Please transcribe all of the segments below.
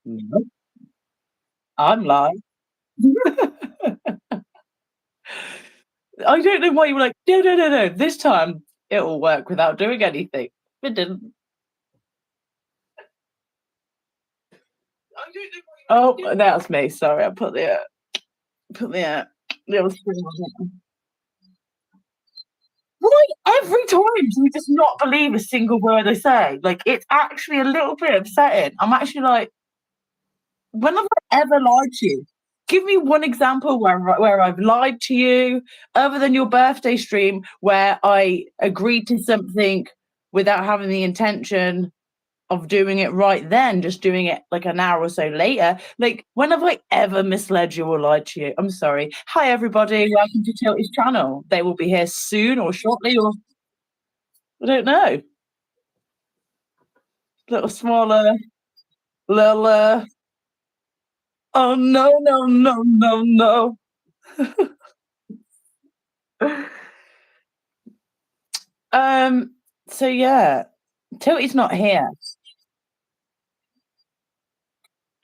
Nope, I'm live. I don't know why you were like, "No, no, no, no, this time it'll work without doing anything." It didn't. Oh, that's me. Sorry, I put the little screen on it. Why every time do you just not believe a single word I say? Like, it's actually a little bit upsetting. I'm actually like, when have I ever lied to you? Give me one example where I've lied to you, other than your birthday stream, where I agreed to something without having the intention of doing it right then, just doing it like an hour or so later. Like, when have I ever misled you or lied to you? I'm sorry. Hi, everybody. Welcome to Tilty's channel. They will be here soon or shortly, or I don't know. Little smaller, little, oh, no, no, no, no, no. Um, so yeah, Tilty's not here,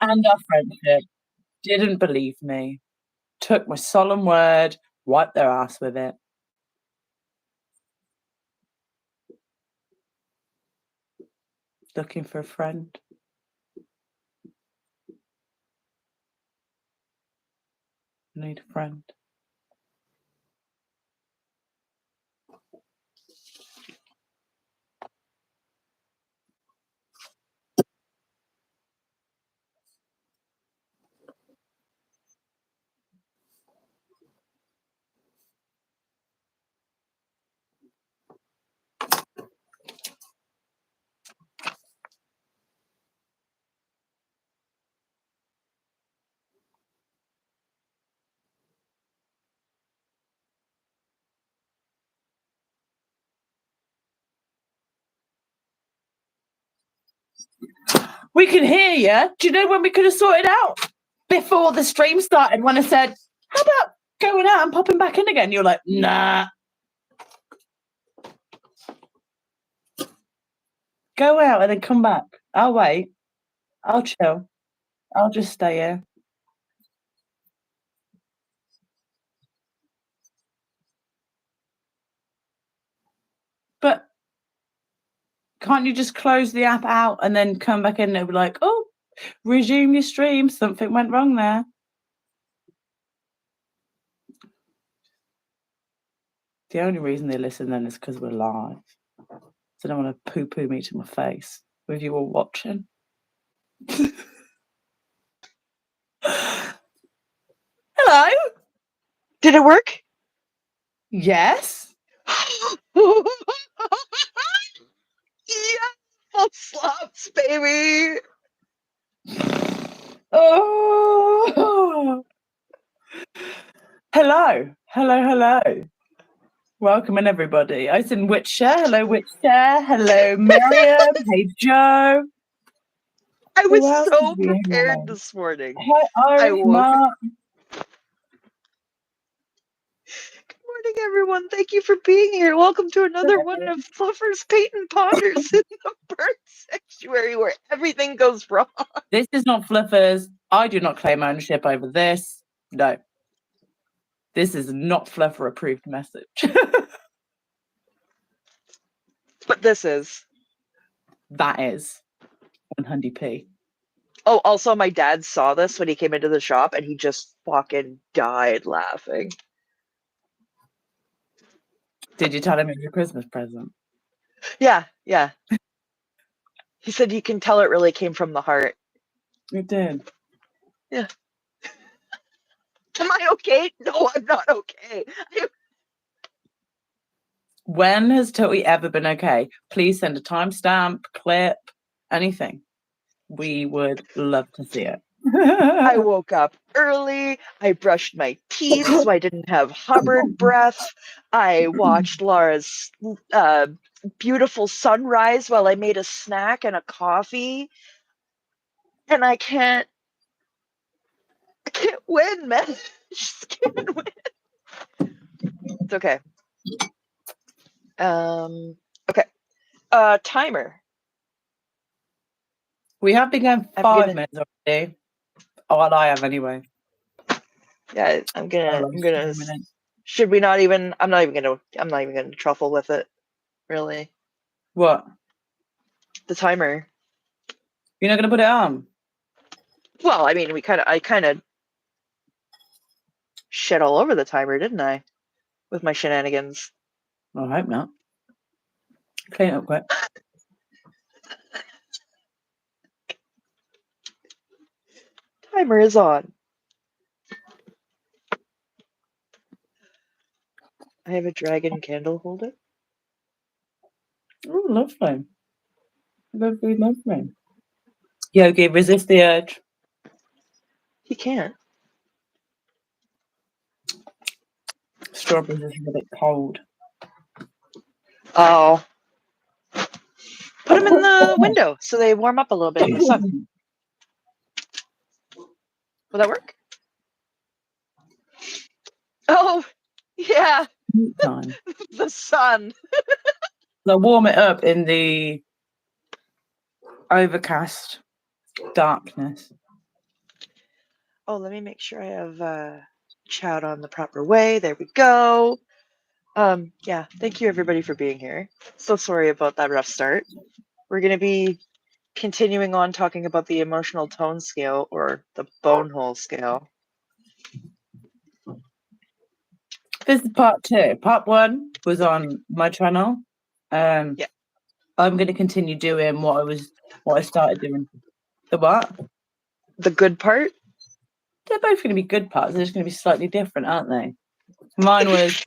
and our friendship didn't believe me, took my solemn word, wiped their ass with it. Looking for a friend. I need a friend. We can hear you. Do you know when we could have sorted out? Before the stream started, when I said, how about going out and popping back in again? You're like, nah. Go out and then come back. I'll wait. I'll chill. I'll just stay here. But can't you just close the app out and then come back in and it'll be like, oh, resume your stream. Something went wrong there. The only reason they listen then is because we're live. So they don't want to poo-poo me to my face with you all watching. Hello. Did it work? Yes. Yeah, full slops, baby. Oh. Hello. Hello, hello. Welcome in, everybody. I said Witch Share. Hello, Witch Share. Hello, Miriam. Hey, Joe. I Who was else so is here? prepared this morning. Hey, I Irish woke. Mark. Good morning, everyone. Thank you for being here. Welcome to another one of Fluffer's Peyton Ponders in the Bird Sanctuary, where everything goes wrong. This is not Fluffers. I do not claim ownership over this. No. This is not Fluffer approved message. But this is. That is 100p. Oh, also, my dad saw this when he came into the shop, and he just fucking died laughing. Did you tell him it was your Christmas present? Yeah. He said you can tell it really came from the heart. It did. Yeah. Am I okay? No, I'm not okay. When has Tilty ever been okay? Please send a timestamp, clip, anything. We would love to see it. I woke up early. I brushed my teeth so I didn't have Hubbard breath. I watched Laura's beautiful sunrise while I made a snack and a coffee. And I can't win, man. I just can't win. It's okay. Okay. Timer. We have been going I'm 5 gonna. minutes already. Oh, well, I have anyway. Yeah, I'm gonna. I'm gonna. 5 minutes. Should we not even? I'm not even gonna. I'm not even gonna truffle with it. Really, What? the timer. You're not going to put it on? Well, I mean, I kind of shit all over the timer, didn't I? With my shenanigans. I hope not. Clean it up quick. Timer is on. I have a dragon candle holder. Oh, lovely. Lovely, lovely. Yogi, resist the urge. He can't. Strawberries is a bit cold. Oh. Put them in the window so they warm up a little bit in the sun. Will that work? Oh, yeah, Time. the sun. So warm it up in the overcast darkness. Oh, let me make sure I have chat on the proper way. There we go. Yeah, thank you everybody for being here. So sorry about that rough start. We're going to be continuing on talking about the emotional tone scale or the bonehole scale. This is part 2. Part 1 was on my channel. Yeah. I'm going to continue doing what I started doing. The what? The good part? They're both going to be good parts. They're just going to be slightly different, aren't they? Mine was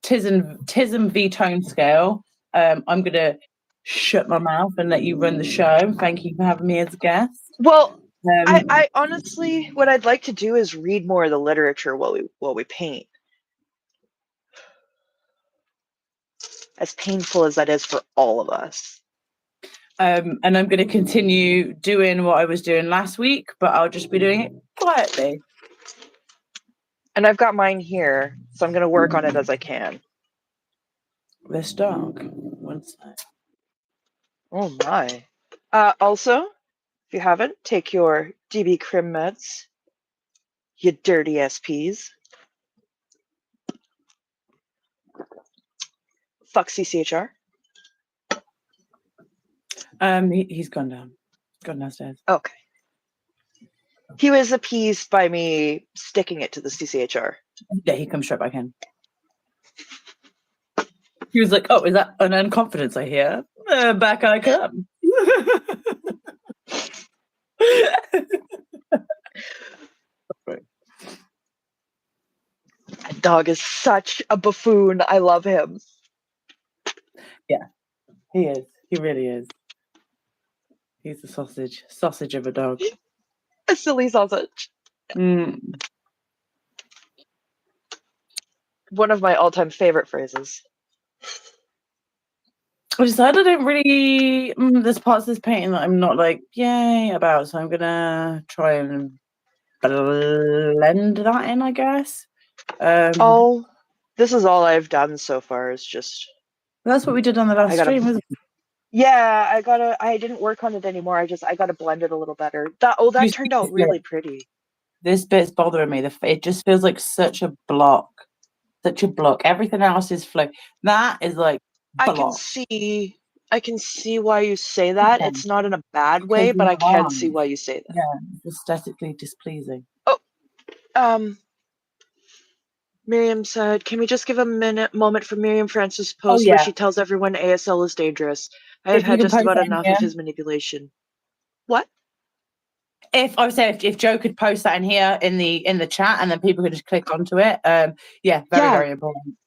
Tism v tone scale. I'm going to shut my mouth and let you run the show. Thank you for having me as a guest. Well, I honestly, what I'd like to do is read more of the literature while we paint. As painful as that is for all of us. And I'm going to continue doing what I was doing last week, but I'll just be doing it quietly. And I've got mine here, so I'm going to work on it as I can. This dog. One sec. Oh my. Also, if you haven't, take your DB Crim meds. You dirty SPs. Fuck CCHR. He's gone down. Gone downstairs. Okay. He was appeased by me sticking it to the CCHR. Yeah, he comes straight back in. He was like, "Oh, is that an unconfidence I hear? Back I come." That dog is such a buffoon. I love him. Yeah, he is. He really is. He's a sausage of a dog. A silly sausage. Mm. One of my all-time favorite phrases. I decided I don't really. There's parts of this painting that I'm not like yay about, so I'm gonna try and blend that in, I guess. This is all I've done so far. Is just. That's what we did on the last stream, wasn't it? Yeah, I didn't work on it anymore. I gotta blend it a little better. That turned out really pretty. This bit's bothering me. It just feels like such a block. Everything else is flow. That is like block. I can see why you say that. Okay. It's not in a bad way, but I can see why you say that. Yeah, it's aesthetically displeasing. Oh, Miriam said, "Can we just give a moment for Miriam Francis' post where she tells everyone ASL is dangerous? I have had just about enough of his manipulation." What? If I would say if Joe could post that in here in the chat, and then people could just click onto it. Very important.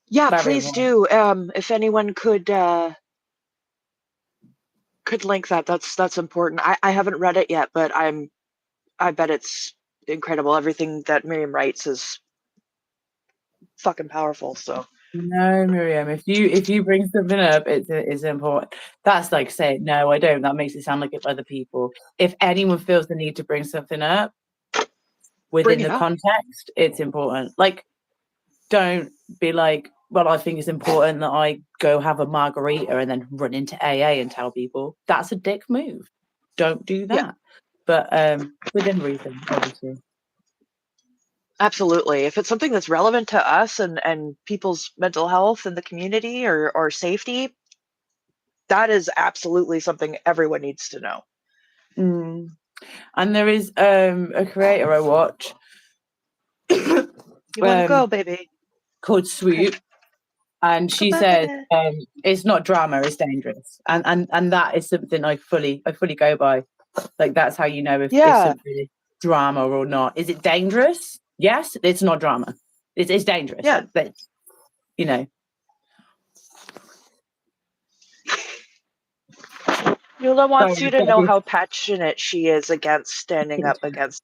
Yeah, please do. If anyone could link that, that's important. I haven't read it yet, but I bet it's incredible. Everything that Miriam writes is fucking powerful. So no, Miriam, if you bring something up, it's important. That's like saying no, I don't. That makes it sound like it's other people. If anyone feels the need to bring something up within the context, it's important. Like, don't be like, well, I think it's important that I go have a margarita and then run into AA and tell people. That's a dick move. don't do that. Yeah. But within reason, obviously. Absolutely. If it's something that's relevant to us and people's mental health in the community or safety, that is absolutely something everyone needs to know. Mm. And there is a creator I watch You want to go, baby? called Swoop, and she says it's not drama, it's dangerous, and that is something I fully go by. Like that's how you know if something is drama or not. Is it dangerous? Yes, it's not drama. It's dangerous. Yeah. But you know. Nuala wants you to know how passionate she is against standing up against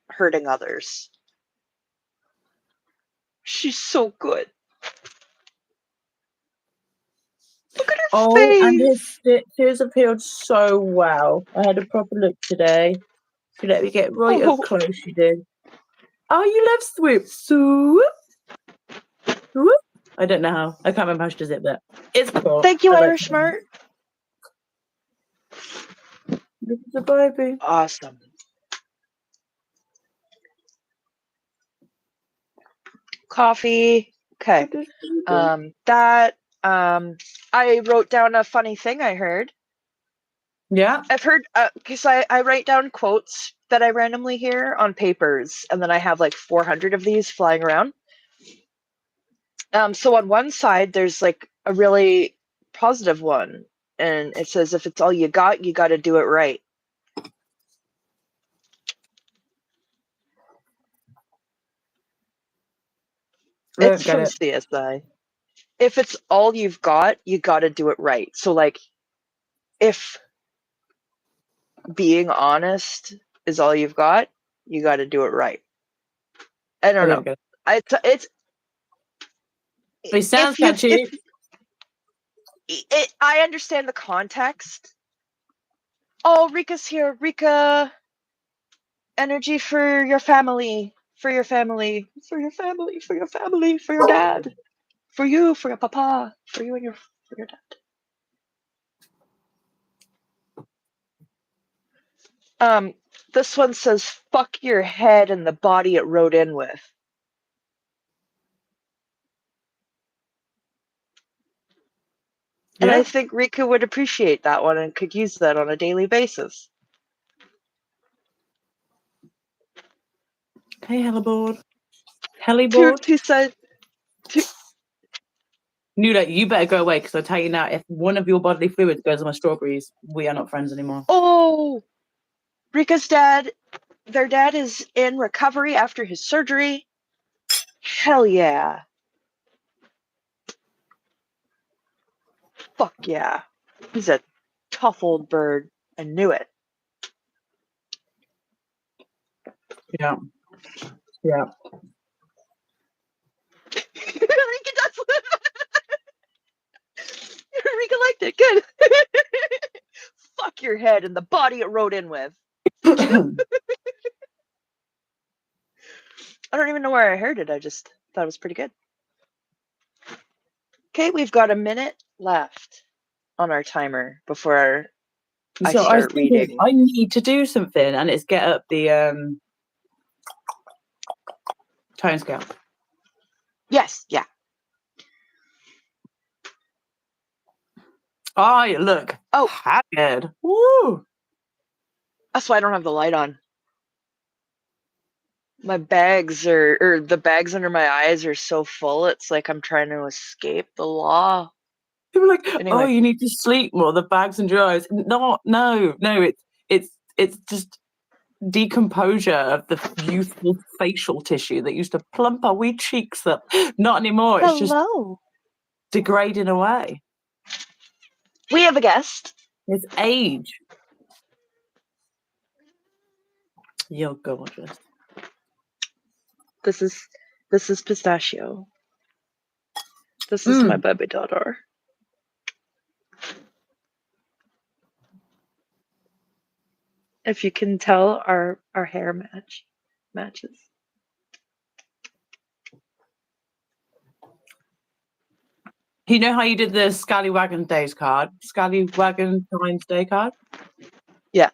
hurting others. She's so good. Look at her face. And his tears appealed so well. I had a proper look today. She let me get right up close. She did. Oh, you love Swoop. Swoop. Swoop. I don't know how. I can't remember how she does it, but it's cool. Thank you, Irish Smart. This is a baby. Awesome. Coffee. Okay. I wrote down a funny thing I heard. Yeah. I've heard, because I write down quotes that I randomly hear on papers, and then I have like 400 of these flying around. So on one side, there's like a really positive one, and it says, if it's all you got to do it right. It's from CSI. If it's all you've got, you got to do it right. So like, if being honest is all you've got, you got to do it right. I don't know. It sounds catchy. I understand the context. Oh, Rika's here. Rika, energy for your family, for your family, for your family, for your family, for your dad, for you, for your papa, for you and for your dad. This one says, fuck your head and the body it rode in with. And I think Rika would appreciate that one and could use that on a daily basis. Hey, Hellyboard. Hellyboard. Tilty said, Nuala, you better go away, because I tell you now, if one of your bodily fluids goes on my strawberries, we are not friends anymore. Oh, Rika's dad, their dad is in recovery after his surgery. Hell yeah. Fuck yeah. He's a tough old bird. I knew it. Yeah. Yeah. Rika does Rika liked it. Good. Fuck your head and the body it rode in with. I don't even know where I heard it. I just thought it was pretty good. Okay, we've got a minute left on our timer before I start reading. I need to do something, and it's get up the tone scale. Yes, yeah. Oh, look. Oh, haggard. Woo! That's why I don't have the light on. My bags or the bags under my eyes are so full. It's like I'm trying to escape the law. People are like, anyway. Oh, you need to sleep more. The bags under your eyes. No. It's just decomposure of the youthful facial tissue that used to plump our wee cheeks up. Not anymore. It's just degrading away. We have a guest. It's age. You're gorgeous. This is Pistachio. This is my baby daughter. If you can tell, our hair matches. You know how you did the Scallywagon Days card? Scallywagon Times Day card? Yeah.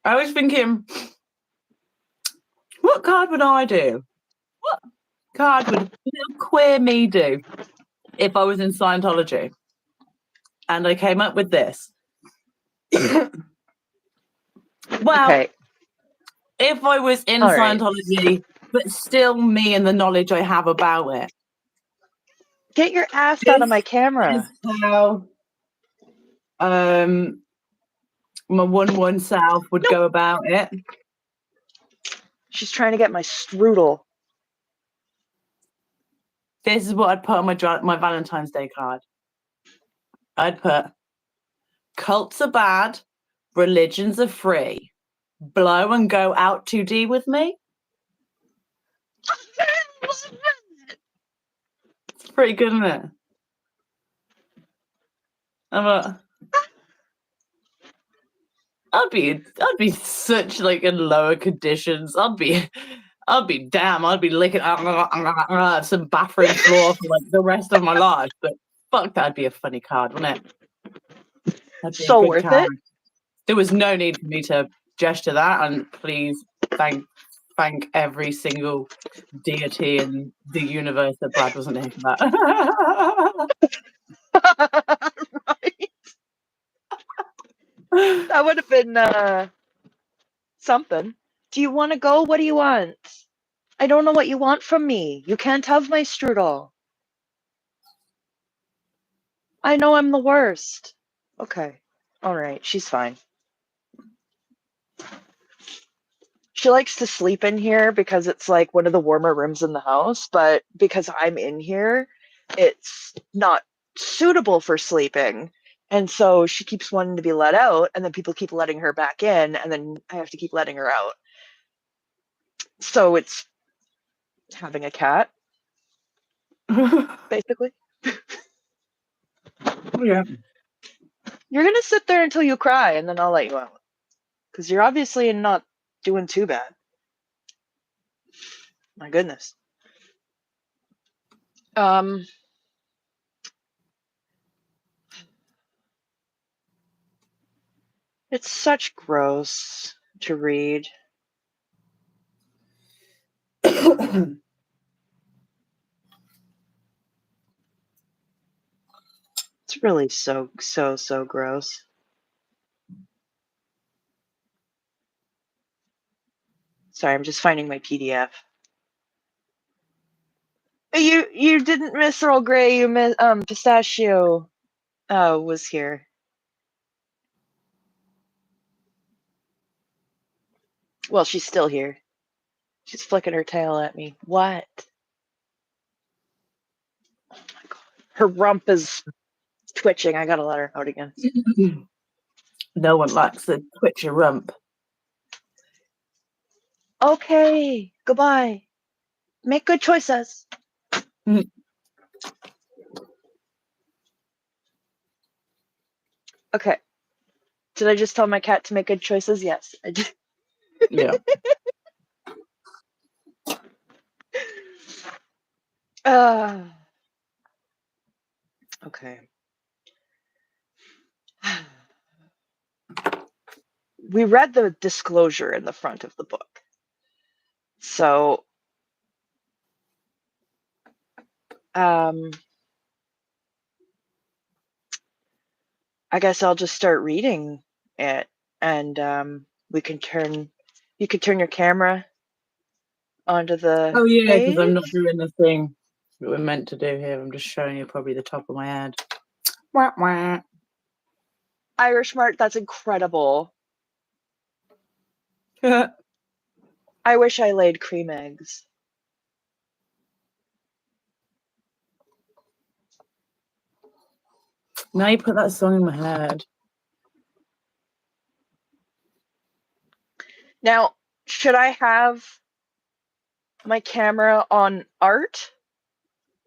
I was thinking, what card would I do? What card would little queer me do if I was in Scientology? And I came up with this. Well, Okay. if I was in All right. Scientology, but still me and the knowledge I have about it, Get your ass out of this my is camera. how my 1-1 self would Nope. go about it. She's trying to get my strudel. This is what I'd put on my Valentine's Day card. I'd put, cults are bad, religions are free. Blow and go out 2D with me. It's pretty good, isn't it? I'd be such like in lower conditions. I'd be damn. I'd be licking some bathroom floor for like the rest of my life. But fuck, that'd be a funny card, wouldn't it? That'd be a So good worth card. it. There was no need for me to gesture that, and please thank every single deity in the universe that Brad wasn't here for that. Right. That would have been something. Do you want to go? What do you want? I don't know what you want from me. You can't have my strudel. I know I'm the worst. Okay. All right. She's fine. She likes to sleep in here because it's like one of the warmer rooms in the house, but because I'm in here, it's not suitable for sleeping. And so she keeps wanting to be let out, and then people keep letting her back in, and then I have to keep letting her out. So it's having a cat, basically. Yeah. You're going to sit there until you cry, and then I'll let you out. Because you're obviously not doing too bad. My goodness. It's such gross to read. It's really so gross. Sorry, I'm just finding my PDF. You didn't miss Earl Grey. You missed Pistachio. Was here. Well, she's still here. She's flicking her tail at me. What? Oh my god. Her rump is twitching. I gotta let her out again. No one likes a twitchy rump. Okay. Goodbye. Make good choices. Okay. Did I just tell my cat to make good choices? Yes, I did. Yeah. Okay. We read the disclosure in the front of the book. So, I guess I'll just start reading it, and you can turn your camera onto the Oh yeah, because I'm not page. doing the thing that we're meant to do here. I'm just showing you probably the top of my head. Wah, wah. Irish Mart, that's incredible. I wish I laid cream eggs. Now you put that song in my head. Now, should I have my camera on art,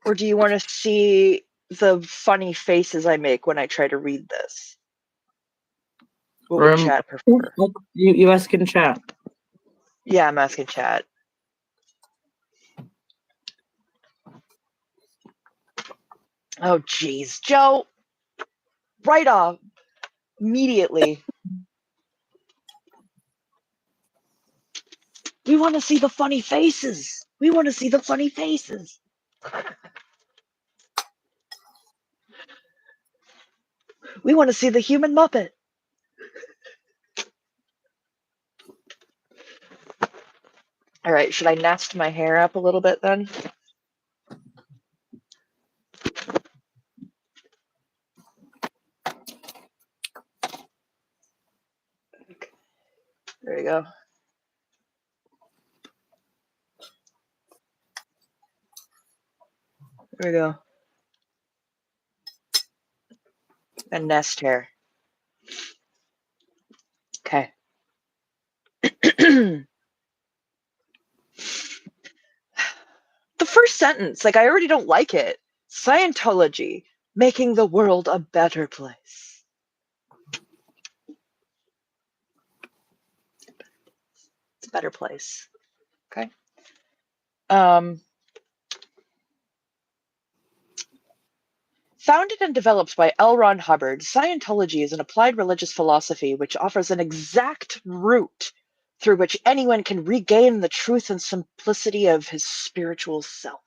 or do you want to see the funny faces I make when I try to read this? What would chat prefer? You ask in chat. Yeah, I'm asking chat. Oh, jeez. Joe, right off, immediately. We want to see the funny faces. We want to see the funny faces. We want to see the human Muppet. All right, should I nest my hair up a little bit then? There you go. There we go. And nest hair. Okay. The first sentence, like I already don't like it. Scientology, making the world a better place. It's a better place. Okay. Founded and developed by L. Ron Hubbard, Scientology is an applied religious philosophy which offers an exact route through which anyone can regain the truth and simplicity of his spiritual self.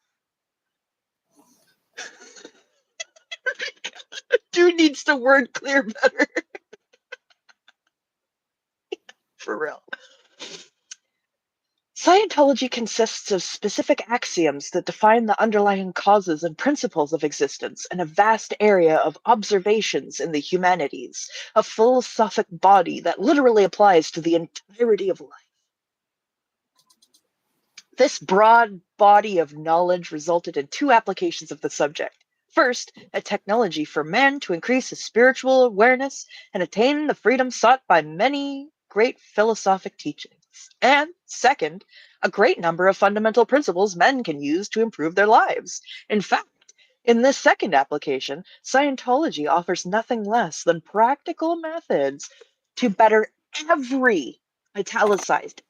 Dude needs to word clear better. For real. Scientology consists of specific axioms that define the underlying causes and principles of existence and a vast area of observations in the humanities, a philosophic body that literally applies to the entirety of life. This broad body of knowledge resulted in two applications of the subject. First, a technology for man to increase his spiritual awareness and attain the freedom sought by many great philosophic teachings. And second, a great number of fundamental principles men can use to improve their lives. In fact, in this second application, Scientology offers nothing less than practical methods to better every, italicized,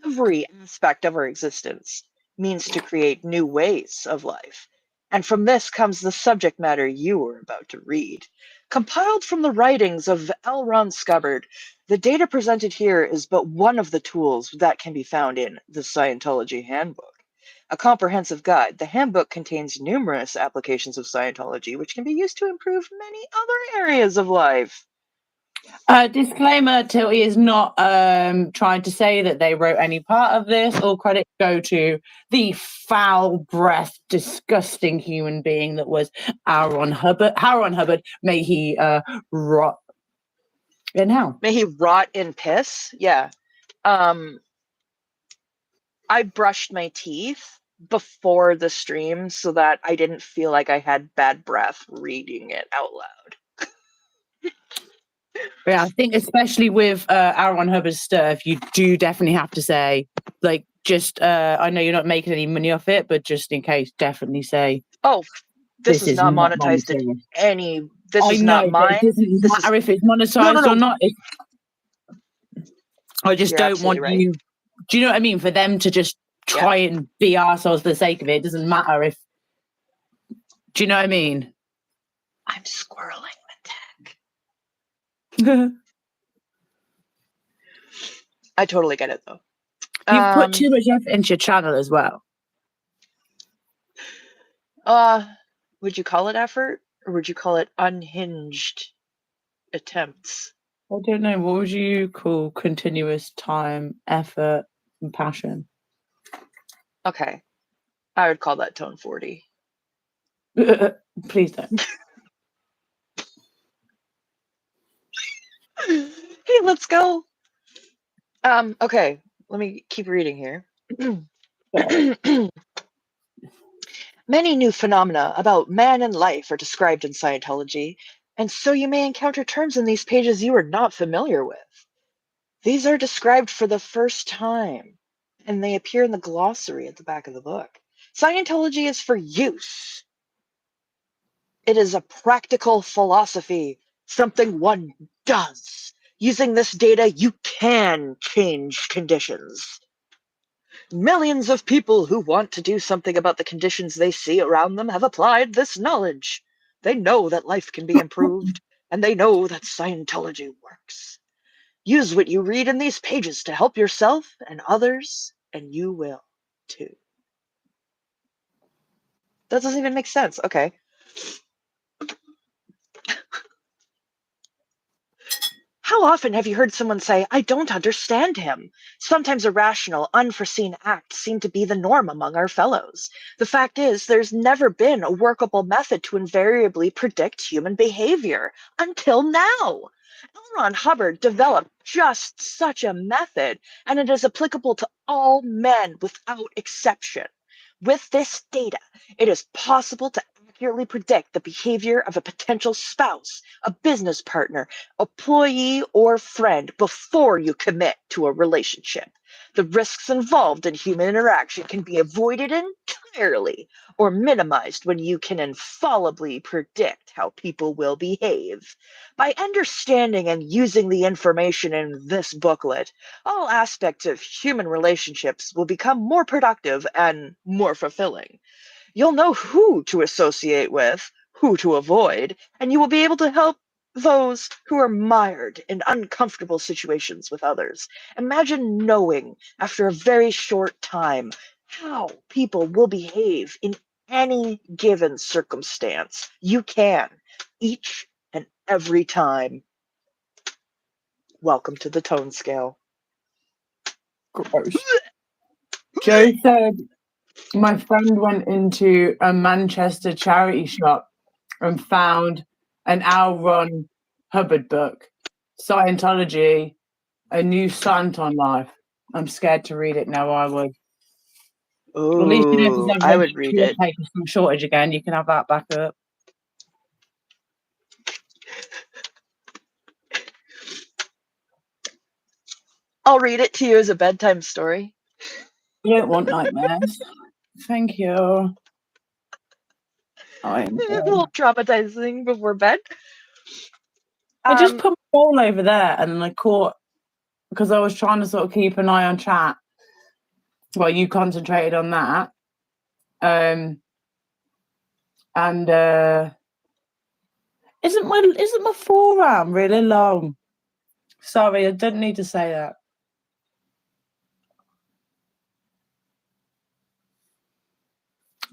every aspect of our existence, means to create new ways of life. And from this comes the subject matter you are about to read. Compiled from the writings of L. Ron Hubbard, the data presented here is but one of the tools that can be found in the Scientology Handbook. A comprehensive guide, the handbook contains numerous applications of Scientology which can be used to improve many other areas of life. Disclaimer, Tilty is not trying to say that they wrote any part of this. All credit go to the foul-breathed, disgusting human being that was Aaron Hubbard. Aaron Hubbard, may he rot in hell. May he rot in piss? Yeah. I brushed my teeth before the stream so that I didn't feel like I had bad breath reading it out loud. Yeah, I think especially with Aaron Hubbard's stuff, you do definitely have to say, like, just I know you're not making any money off it, but just in case, definitely say, Oh, this is not not my monetized in material. any. This I is know, not but it mine. doesn't This is matter if it's no, monetized or no. not. I just You're don't want absolutely right. you. Do you know what I mean? For them to just Yeah. try and be arseholes for the sake of it, it doesn't matter if. Do you know what I mean? I'm squirreling the tech. I totally get it though. You've put too much effort into your channel as well. Would you call it effort or would you call it unhinged attempts? I don't know. What would you call continuous time, effort, and passion? Okay. I would call that tone 40. Please don't. Hey, let's go. Okay, let me keep reading here. Many new phenomena about man and life are described in Scientology, and so you may encounter terms in these pages you are not familiar with. These are described for the first time, and they appear in the glossary at the back of the book. Scientology is for use. It is a practical philosophy, something one does. Using this data, you can change conditions. Millions of people who want to do something about the conditions they see around them have applied this knowledge. They know that life can be improved, and they know that Scientology works. Use what you read in these pages to help yourself and others and you will too. That doesn't even make sense. Okay. How often have you heard someone say, I don't understand him? Sometimes irrational, unforeseen acts seem to be the norm among our fellows. The fact is, there's never been a workable method to invariably predict human behavior until now. L. Ron Hubbard developed just such a method, and it is applicable to all men without exception. With this data, it is possible to accurately predict the behavior of a potential spouse, a business partner, employee, or friend before you commit to a relationship. The risks involved in human interaction can be avoided entirely or minimized when you can infallibly predict how people will behave. By understanding and using the information in this booklet, all aspects of human relationships will become more productive and more fulfilling. You'll know who to associate with, who to avoid, and you will be able to help those who are mired in uncomfortable situations with others. Imagine knowing, after a very short time, how people will behave in any given circumstance. You can, each and every time. Welcome to the tone scale. Gross. Joe said, my friend went into a Manchester charity shop and found an Al Ron Hubbard book, Scientology, A New Slant on Life. I'm scared to read it now. I would. Well, at least you know if Ooh, there's I ever would a read toilet it. paper shortage again, you can have that back up. I'll read it to you as a bedtime story. You don't want nightmares. Thank you. I'm A little traumatizing before bed. I just put my bowl over there and then I caught, because I was trying to sort of keep an eye on chat while you concentrated on that. And isn't my forearm really long? Sorry, I didn't need to say that.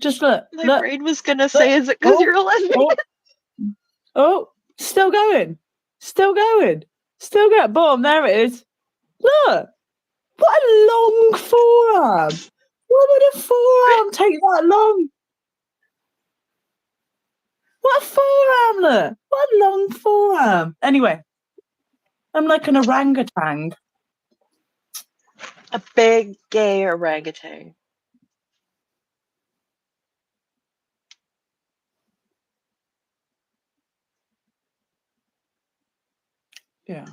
Just look. My brain was gonna say, is it because you're a lesbian? Oh, still going. Still going. Still going. Boom, there it is. Look. What a long forearm. Why would a forearm take that long? What a forearm, look. What a long forearm. Anyway, I'm like an orangutan. A big gay orangutan. Yeah.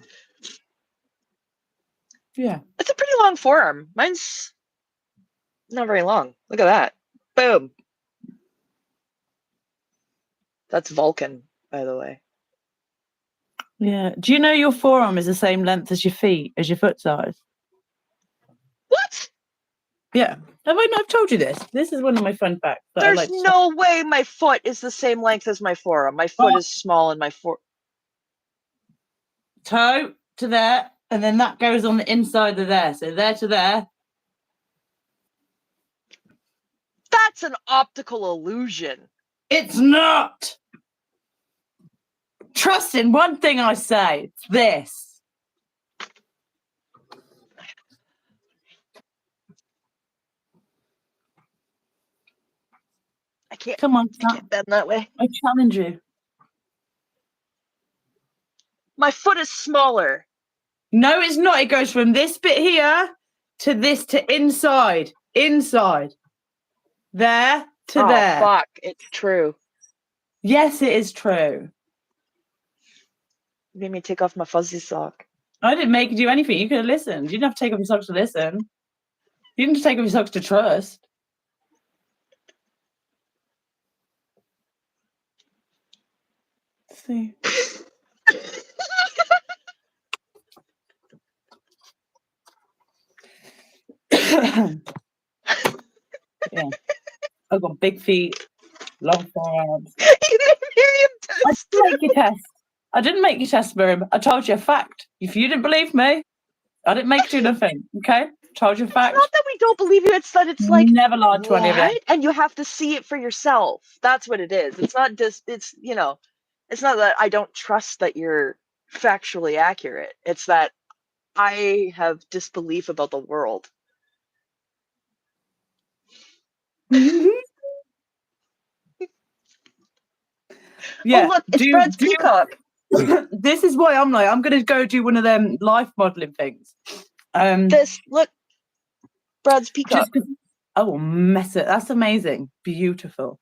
Yeah. It's a pretty long forearm. Mine's not very long. Look at that. Boom. That's Vulcan, by the way. Yeah. Do you know your forearm is the same length as your feet, as your foot size? What? Yeah. Have I not told you this? This is one of my fun facts. There's no way my foot is the same length as my forearm. My foot is small and my toe to there, and then that goes on the inside of there. So there to there. That's an optical illusion. It's not. Trust in one thing I say. It's this. I can't. Come on, I can't bend that way. I challenge you. My foot is smaller. No, it's not. It goes from this bit here to this to inside. Inside. There to there. Oh, fuck. It's true. Yes, it is true. You made me take off my fuzzy sock. I didn't make you do anything. You could have listened. You didn't have to take off your socks to listen. You didn't have to take off your socks to trust. Let's see. Yeah. I've got big feet, long forearms. You made Miriam I test. didn't make your test. I didn't make your test, Miriam. I told you a fact. If you didn't believe me, I didn't make you nothing. Okay? Told you a It's fact. not that we don't believe you. It's that it's like, Never lied to any of you. what? And you have to see it for yourself. That's what it is. It's not just, it's, it's not that I don't trust that you're factually accurate. It's that I have disbelief about the world. Yeah. Oh, look, it's Brad's peacock. This is why I'm like, I'm gonna go do one of them life modeling things. Look, Brad's peacock. I will mess it. That's amazing. Beautiful.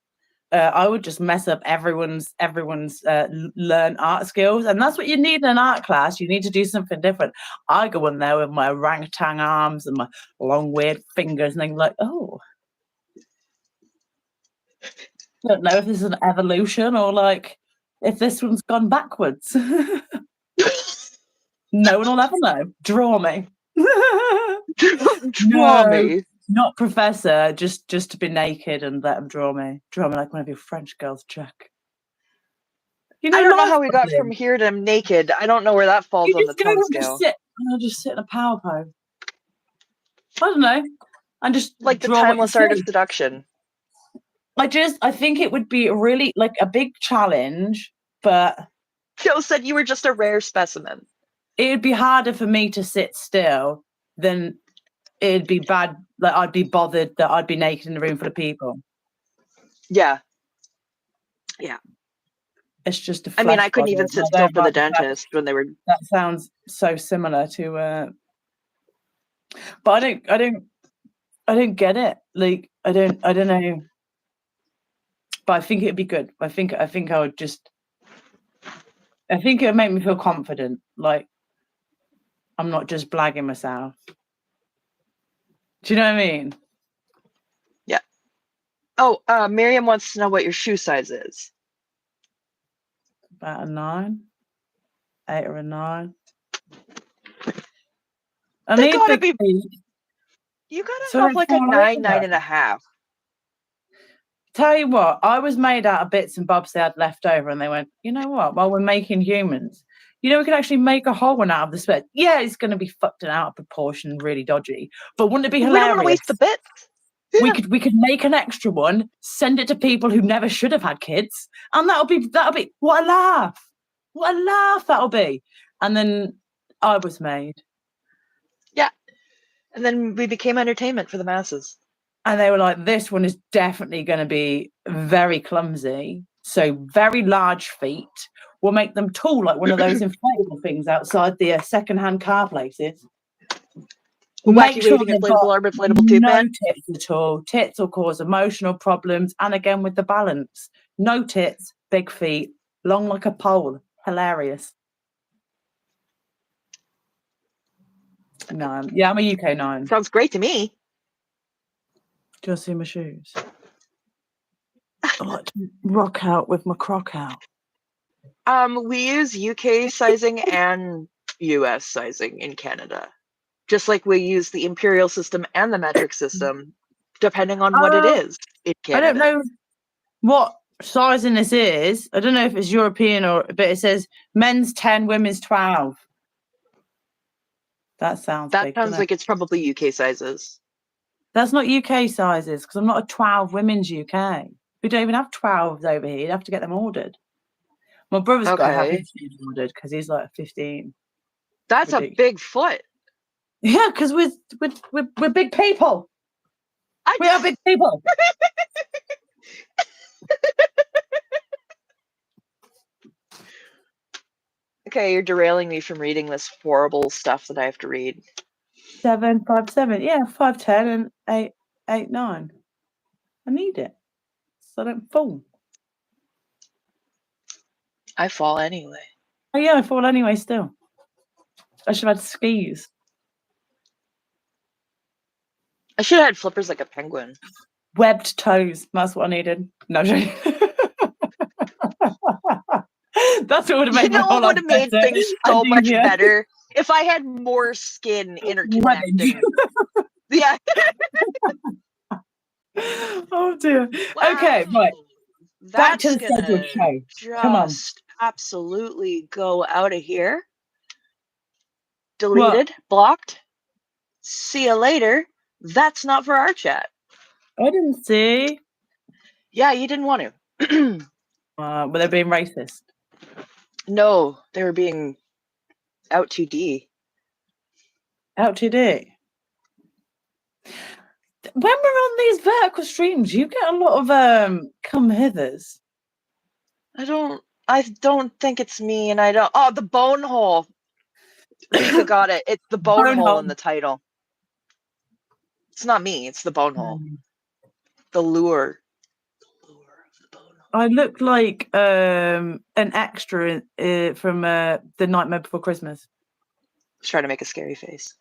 I would just mess up everyone's learn art skills, and that's what you need in an art class. You need to do something different. I go in there with my orangutan arms and my long weird fingers, and they're like, oh, I don't know if this is an evolution or like if this one's gone backwards. No one will ever know. Draw me. Draw me. Not professor, just to be naked and let them draw me. Draw me like one of your French girls, Jack. I don't know how we got from here to naked. I don't know where that falls on the tongue scale. Just sit in a power pose. I don't know. And just like the timeless art of seduction. I think it would be really like a big challenge, but Joe said you were just a rare specimen. It would be harder for me to sit still than it'd be bad. Like I'd be bothered that I'd be naked in a room full of people. Yeah. Yeah. It's just I mean, I couldn't even sit still for the dentist when they were. That sounds so similar to. But I don't get it. Like I don't know. But I think it'd be good. I think I would just. I think it would make me feel confident. Like I'm not just blagging myself. Do you know what I mean? Yeah. Oh, Miriam wants to know what your shoe size is. About a 9, 8 or a 9. I they need gotta big be. feet. You gotta have like a 9, 9.5. Tell you what, I was made out of bits and bobs they had left over, and they went, you know what? While we're making humans, we can actually make a whole one out of the sweat. Yeah, it's going to be fucked and out of proportion, really dodgy. But wouldn't it be hilarious? We don't want to waste the bits. Yeah. We could make an extra one, send it to people who never should have had kids, and that'll be what a laugh that'll be. And then I was made. Yeah, and then we became entertainment for the masses. And they were like, this one is definitely going to be very clumsy. So very large feet. We'll make them tall, like one of those inflatable things outside the second-hand car places. Wacky waving inflatable arm inflatable tube man. No tits at all. Tits will cause emotional problems. And again, with the balance. No tits, big feet, long like a pole. Hilarious. No, yeah, I'm a UK 9. Sounds great to me. Do you see my shoes? I like to rock out with my croc out. We use UK sizing and US sizing in Canada. Just like we use the imperial system and the metric system, depending on what it is in Canada. I don't know what sizing this is. I don't know if it's European but it says men's 10, women's 12. That sounds big. That sounds like it's probably UK sizes. That's not UK sizes, because I'm not a 12 women's UK. We don't even have 12s over here. You'd have to get them ordered. My brother's got to have his ordered because he's like 15. That's ridiculous. A big foot. Yeah, because we're big people. We are big people. Okay, you're derailing me from reading this horrible stuff that I have to read. 7, 5, 7. Yeah, 5, 10 and 8, 8, 9. I need it so I don't fall. I fall anyway. Oh yeah, I fall anyway still. I should have had skis. I should have had flippers like a penguin. Webbed toes. That's what I needed. No, that's what would have made my whole life would have made things so much better if I had more skin interconnecting. Yeah. Oh dear. Wow. Okay, right. Back to the scheduled show. Come on. Absolutely go out of here. Deleted, blocked, See you later. That's not for our chat. I didn't see. Yeah, you didn't want to. But they're being racist. No, they were being out too D. Out to do. When we're on these vertical streams, you get a lot of come hithers. I don't think it's me, and I don't. Oh, the bone hole. Rika got it. It's the bone hole in the title. It's not me. It's the bone hole. The lure. The lure of the bone hole. I look like an extra from The Nightmare Before Christmas. Let's try to make a scary face.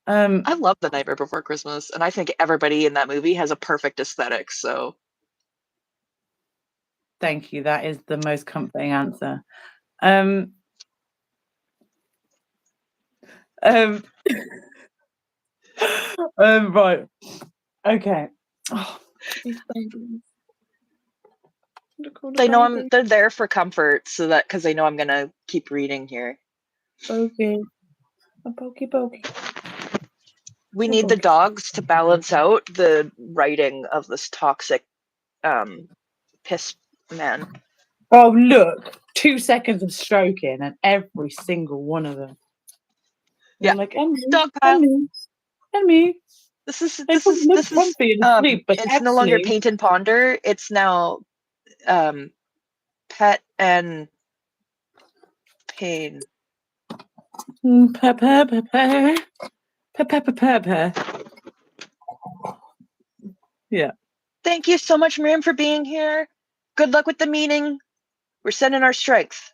I love The Nightmare Before Christmas, and I think everybody in that movie has a perfect aesthetic. So, thank you. That is the most comforting answer. Right. Okay. Oh, these babies. they know they're there for comfort, so that because they know I'm gonna keep reading here. Okay. A pokey. We need the dogs to balance out the writing of this toxic piss man. Oh, look. 2 seconds of stroking and every single one of them. They're like, dog pile. Emmy. This is comfy and sleep, but it's no longer paint and ponder. It's now pet and pain. Pepper. Yeah. Thank you so much, Miriam, for being here. Good luck with the meeting. We're sending our strength.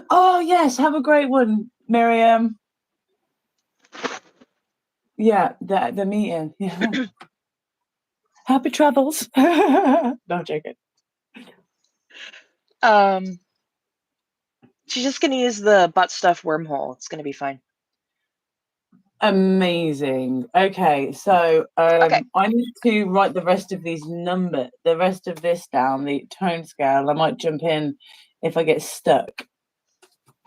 Oh, yes. Have a great one, Miriam. Yeah, the meeting. Yeah. Happy travels. No, I'm joking. She's just going to use the butt stuff wormhole. It's going to be fine. Amazing. Okay, so I need to write the rest of this down, the tone scale. I might jump in if I get stuck.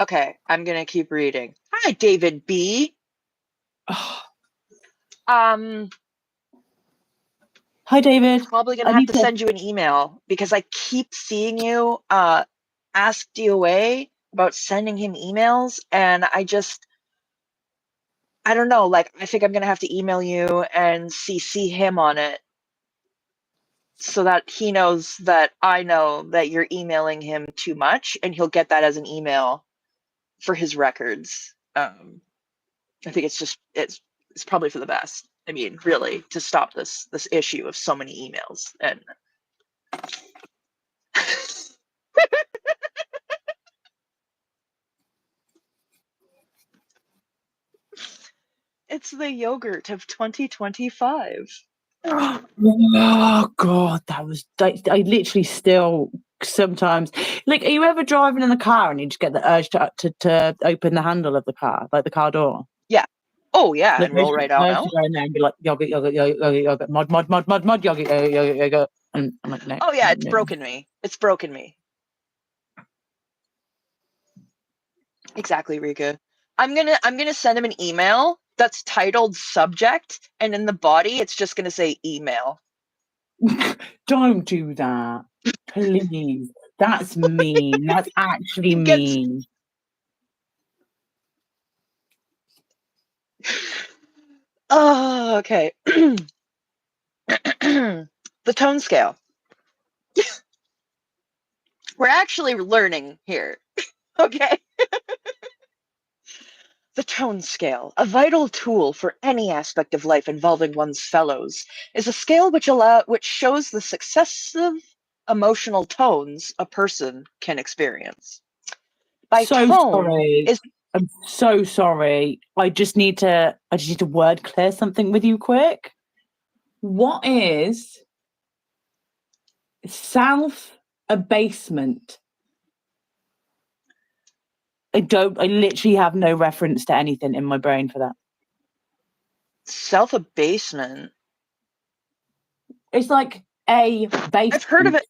Okay, I'm going to keep reading. Hi, David B. Hi, David. Probably going to have to send you an email because I keep seeing you ask DOA about sending him emails, and I don't know, like, I think I'm going to have to email you and CC him on it so that he knows that I know that you're emailing him too much, and he'll get that as an email for his records. I think it's probably for the best. I mean, really, to stop this issue of so many emails. And it's the yogurt of 2025. Oh God, that was I literally still sometimes like. Are you ever driving in the car and you just get the urge to open the handle of the car, like the car door? Yeah. Oh yeah, Like, and roll right out now. To go in there and be like yogurt, mod, yogurt, and I'm like, no. Oh yeah, it's broken me. It's broken me. Exactly, Rika. I'm gonna send him an email that's titled subject, and in the body it's just gonna say email. Don't do that, please. That's mean. That's actually mean. Oh, okay. The tone scale. We're actually learning here. Okay. The tone scale, a vital tool for any aspect of life involving one's fellows, is a scale which shows the successive emotional tones a person can experience. By tone is I'm so sorry. I just need to word clear something with you quick. What is self-abasement? I literally have no reference to anything in my brain for that. Self-abasement? It's like a base. I've heard of it.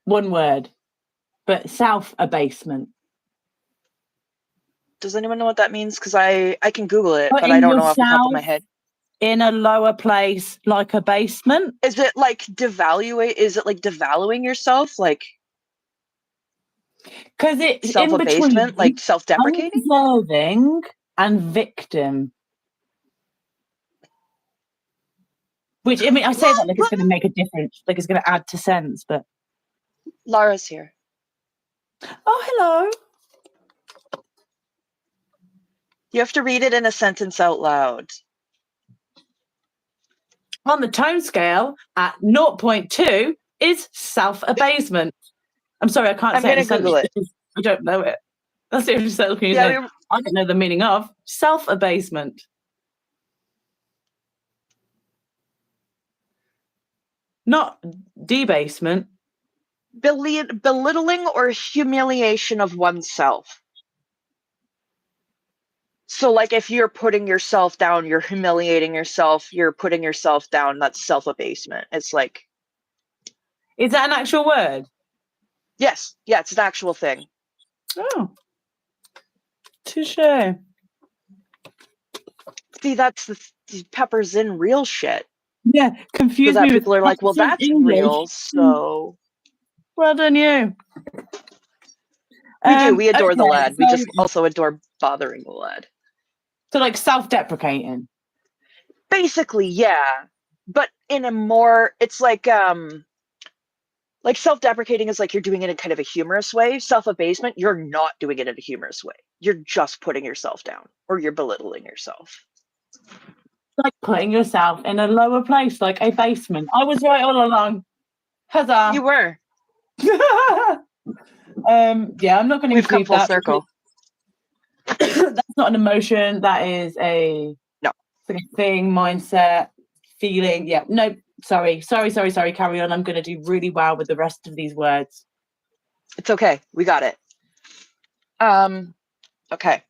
One word, but self-abasement. Does anyone know what that means? Because I can Google it, but I Putting don't know off the top of my yourself head. in a lower place, like a basement. Is it like devaluate? Is it like devaluing yourself, like Because it's in self-abasement, like between self-deprecating? undeserving and victim. Which, I mean, I say that like it's going to make a difference, like it's going to add to sense, but... Lara's here. Oh, hello. You have to read it in a sentence out loud. On the tone scale, at 0.2 is self-abasement. I'm sorry, I can't I'm say it in a gonna Google sentence it. because I don't know it. That's the only sentence you Yeah, say. I don't know the meaning of self-abasement. Not debasement. belittling or humiliation of oneself. So, like, if you're putting yourself down, you're humiliating yourself, you're putting yourself down, that's self-abasement. It's like... Is that an actual word? Yes, yeah, it's an actual thing. Oh. Touche. See, that's the Pepper's in real shit. Yeah, So confuse that me with people are like, well, that's English. real, so... Well done, you. We do, we adore the Okay, lad. We just also adore bothering the lad. So like self-deprecating. Basically, yeah. But in a more... It's like self-deprecating is like you're doing it in kind of a humorous way. Self-abasement, you're not doing it in a humorous way. You're just putting yourself down, or you're belittling yourself. Like putting yourself in a lower place, like a basement. I was right all along. Huzzah. You were. Yeah, I'm not going to We've come include full that. circle. That's not an emotion. That is a thing, mindset, feeling. Yeah, no, sorry. Carry on. I'm going to do really well with the rest of these words. It's okay. We got it. Okay.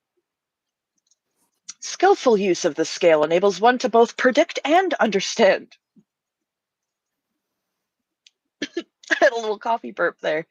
Skillful use of the scale enables one to both predict and understand. I had a little coffee burp there.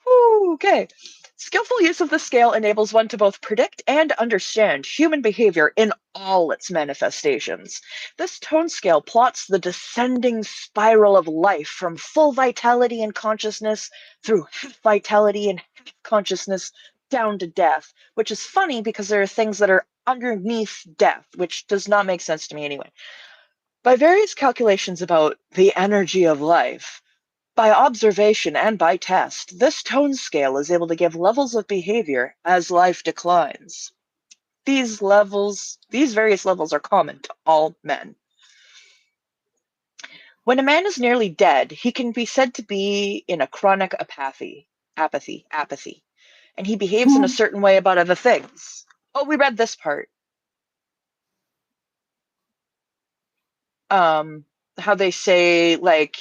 Ooh, okay. Skillful use of the scale enables one to both predict and understand human behavior in all its manifestations. This tone scale plots the descending spiral of life from full vitality and consciousness through half vitality and half consciousness down to death, which is funny because there are things that are underneath death, which does not make sense to me anyway. By various calculations about the energy of life, by observation and by test, this tone scale is able to give levels of behavior as life declines. These various levels are common to all men. When a man is nearly dead, he can be said to be in a chronic apathy, and he behaves in a certain way about other things. Oh, we read this part. How they say, like,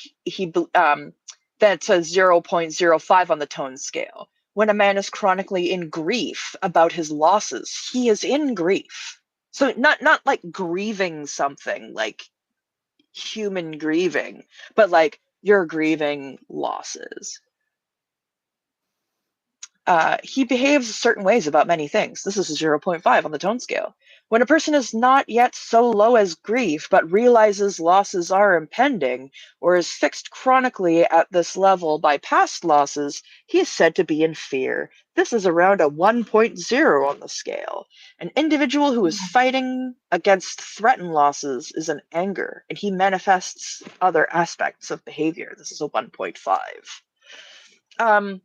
that's a 0.05 on the tone scale. When a man is chronically in grief about his losses, he is in grief. So not like grieving something, like human grieving, but like you're grieving losses. He behaves certain ways about many things. This is a 0.5 on the tone scale. When a person is not yet so low as grief, but realizes losses are impending, or is fixed chronically at this level by past losses, he is said to be in fear. This is around a 1.0 on the scale. An individual who is fighting against threatened losses is in anger, and he manifests other aspects of behavior. This is a 1.5.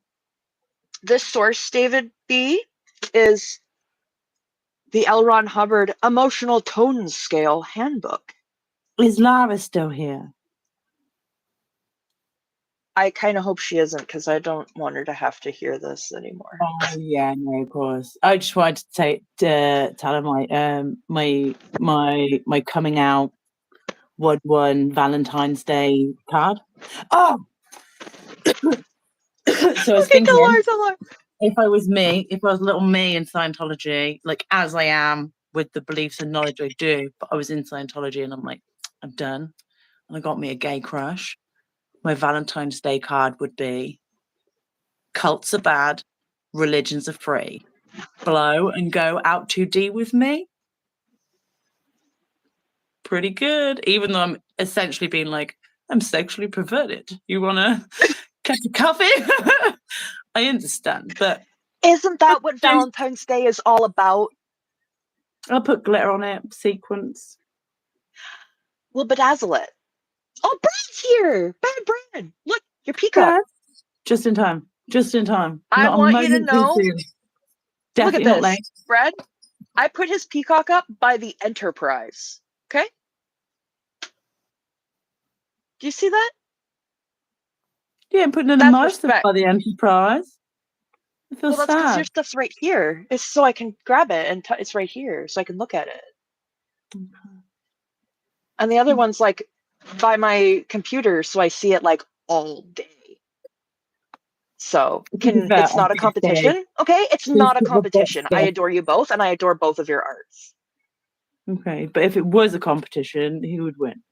This source, David B., is the L. Ron Hubbard Emotional Tone Scale Handbook. Is Lara still here? I kind of hope she isn't, because I don't want her to have to hear this anymore. Oh yeah, no, of course. I just wanted to tell her my coming out won Valentine's Day card. Oh, so I was thinking, tell her. if I was little me in Scientology, like as I am with the beliefs and knowledge I do, but I was in Scientology and I'm like, I'm done. And I got me a gay crush. My Valentine's Day card would be: cults are bad, religions are free. blow and go out 2D with me? Pretty good. Even though I'm essentially being like, I'm sexually perverted. You want to catch a coffee? I understand, but Isn't that what Valentine's Day is all about? I'll put glitter on it, sequence. We'll bedazzle it. Oh, Brad's here! Bad Brad! Look, your peacock. Brad, just in time. Just in time. I Not a want you to moment too know. soon. Look Definitely at not this. late. Brad, I put his peacock up by the Enterprise. Okay? Do you see that? Yeah, I'm putting in That's my stuff respect. by the Enterprise. I feel Well, that's because sad. your stuff's right here. It's so I can grab it and it's right here, so I can look at it. And the other one's like by my computer, so I see it like all day. So it's not a competition, okay? It's not a competition. I adore you both, and I adore both of your arts. Okay, but if it was a competition, who would win?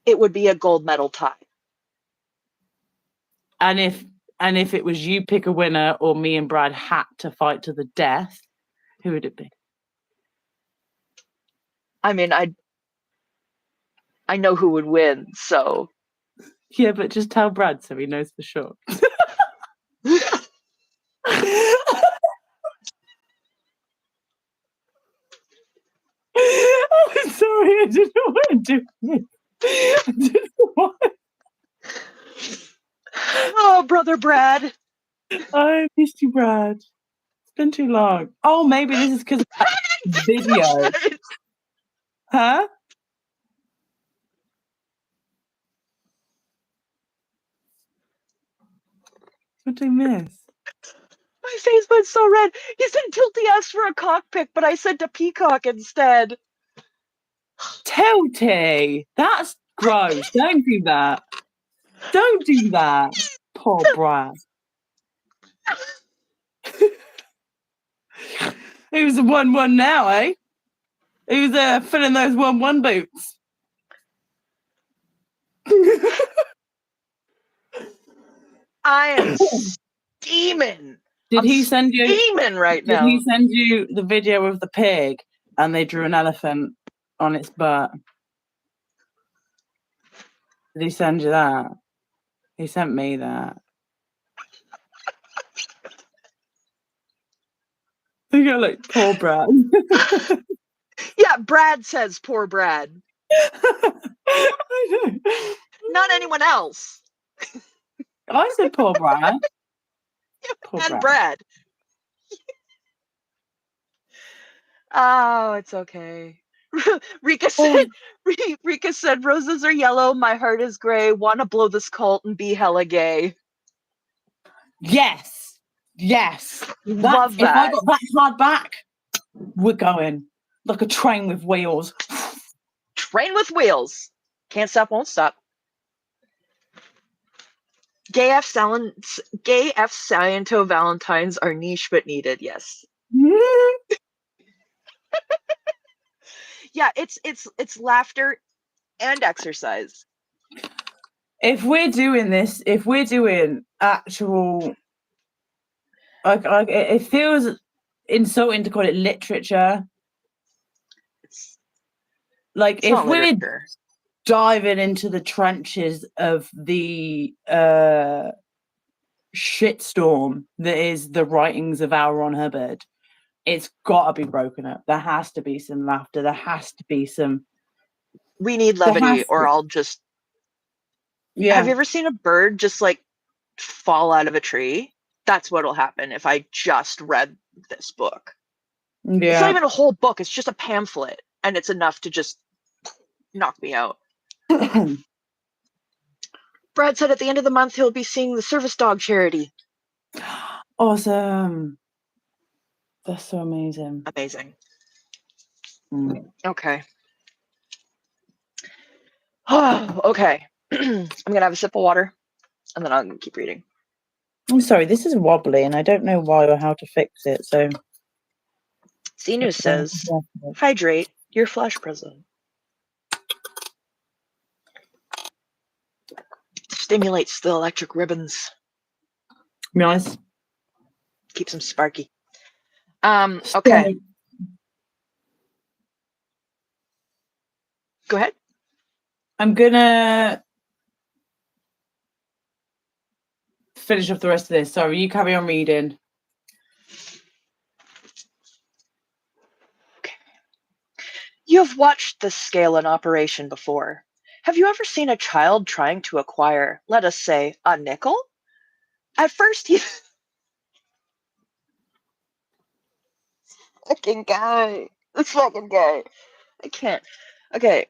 It would be a gold medal tie. And if it was you pick a winner or me and Brad had to fight to the death, who would it be? I mean, I know who would win, so Yeah, but just tell Brad so he knows for sure. I'm sorry, I didn't know what I'm doing. I didn't know why. Oh, brother Brad. I missed you, Brad. It's been too long. Oh, maybe this is because of that video. Huh? What did I miss? My face went so red. He said Tilty asked for a cockpick, but I said to peacock instead. Tilty! That's gross. Don't do that. Don't do that. Poor Brad. Who's a 1-1 now, eh? Who's filling those 1-1 boots? I am steaming. Did he send you? Steaming right now. Did he send you the video of the pig and they drew an elephant on its butt? Did he send you that? He sent me that. You go like, poor Brad. Yeah, Brad says poor Brad. I know. Not anyone else. I said poor Brad. Poor And Brad. Brad. Oh, it's okay. Rika said, roses are yellow, my heart is gray, wanna blow this cult and be hella gay. Yes. Yes. Love that. If I got that card back, we're going. Like a train with wheels. Train with wheels. Can't stop, won't stop. Gay F Sciento Valentines are niche but needed, yes. Yeah, it's laughter and exercise. If we're doing this, if we're doing actual, like it feels insulting to call it literature. Like It's if not we're literature. diving into the trenches of the shitstorm that is the writings of L. Ron Hubbard, it's got to be broken up. There has to be some laughter. There has to be some. We need levity, or I'll just. Yeah. Have you ever seen a bird just like fall out of a tree? That's what'll happen if I just read this book. Yeah. It's not even a whole book. It's just a pamphlet, and it's enough to just knock me out. Brad said at the end of the month he'll be seeing the service dog charity. Awesome. That's so amazing. Amazing. Mm. Okay. Okay. I'm gonna have a sip of water, and then I'll keep reading. I'm sorry, this is wobbly, and I don't know why or how to fix it. So, C News says, hydrate your flash present. Stimulates the electric ribbons. Nice. Keeps them sparky. Okay. So Go ahead. I'm gonna finish off the rest of this. Sorry, you carry on reading. Okay. You have watched this scale in operation before. Have you ever seen a child trying to acquire, let us say, a nickel? At first, he fucking guy. This fucking guy. I can't. Okay.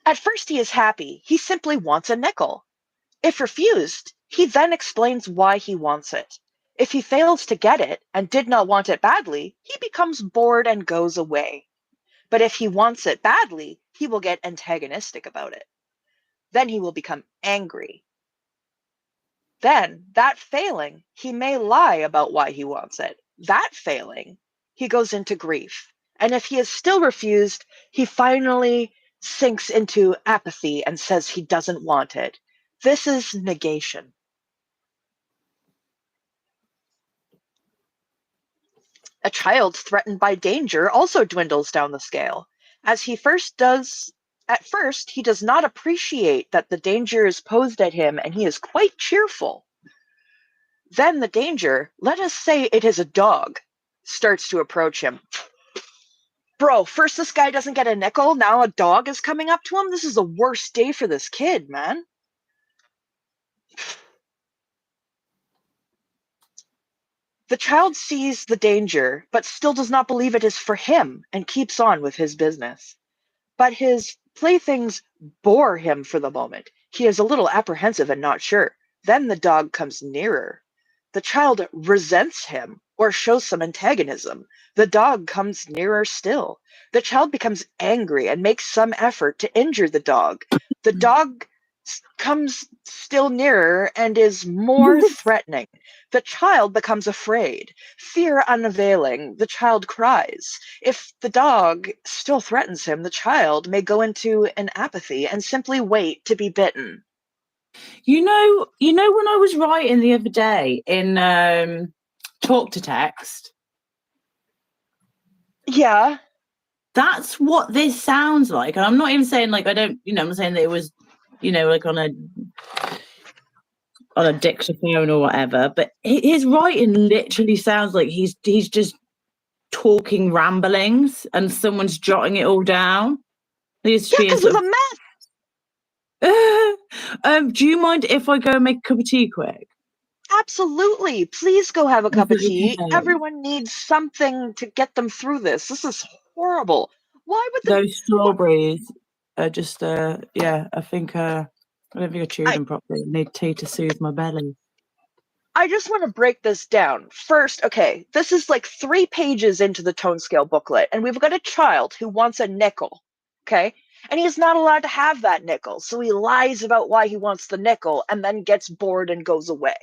At first, he is happy. He simply wants a nickel. If refused, he then explains why he wants it. If he fails to get it and did not want it badly, he becomes bored and goes away. But if he wants it badly, he will get antagonistic about it. Then he will become angry. Then, that failing, he may lie about why he wants it. That failing, he goes into grief. And if he is still refused, he finally sinks into apathy and says he doesn't want it. This is negation. A child threatened by danger also dwindles down the scale, as at first he does not appreciate that the danger is posed at him and he is quite cheerful. Then the danger, let us say it is a dog, starts to approach him. Bro, first this guy doesn't get a nickel, now a dog is coming up to him? This is the worst day for this kid, man. The child sees the danger, but still does not believe it is for him and keeps on with his business. But his playthings bore him for the moment. He is a little apprehensive and not sure. Then the dog comes nearer. The child resents him or shows some antagonism. The dog comes nearer still. The child becomes angry and makes some effort to injure the dog. The dog comes still nearer and is more threatening. The child becomes afraid. Fear unavailing, the child cries. If the dog still threatens him, the child may go into an apathy and simply wait to be bitten. You know when I was writing the other day in talk to text, Yeah. that's what this sounds like. And I'm not even saying like I don't, I'm not saying that it was, like on a dictaphone or whatever, but his writing literally sounds like he's just talking ramblings and someone's jotting it all down. He's just Yeah, being because it's sort a mess. of do you mind if I go and make a cup of tea quick? Absolutely. Please go have a Is cup of it tea. okay? Everyone needs something to get them through this. This is horrible. Why would the Those what strawberries are just yeah, I don't think I chewed I them properly. I need tea to soothe my belly. I just want to break this down. First, okay, this is like 3 pages into the tone scale booklet, and we've got a child who wants a nickel, okay? And he's not allowed to have that nickel, so he lies about why he wants the nickel and then gets bored and goes away.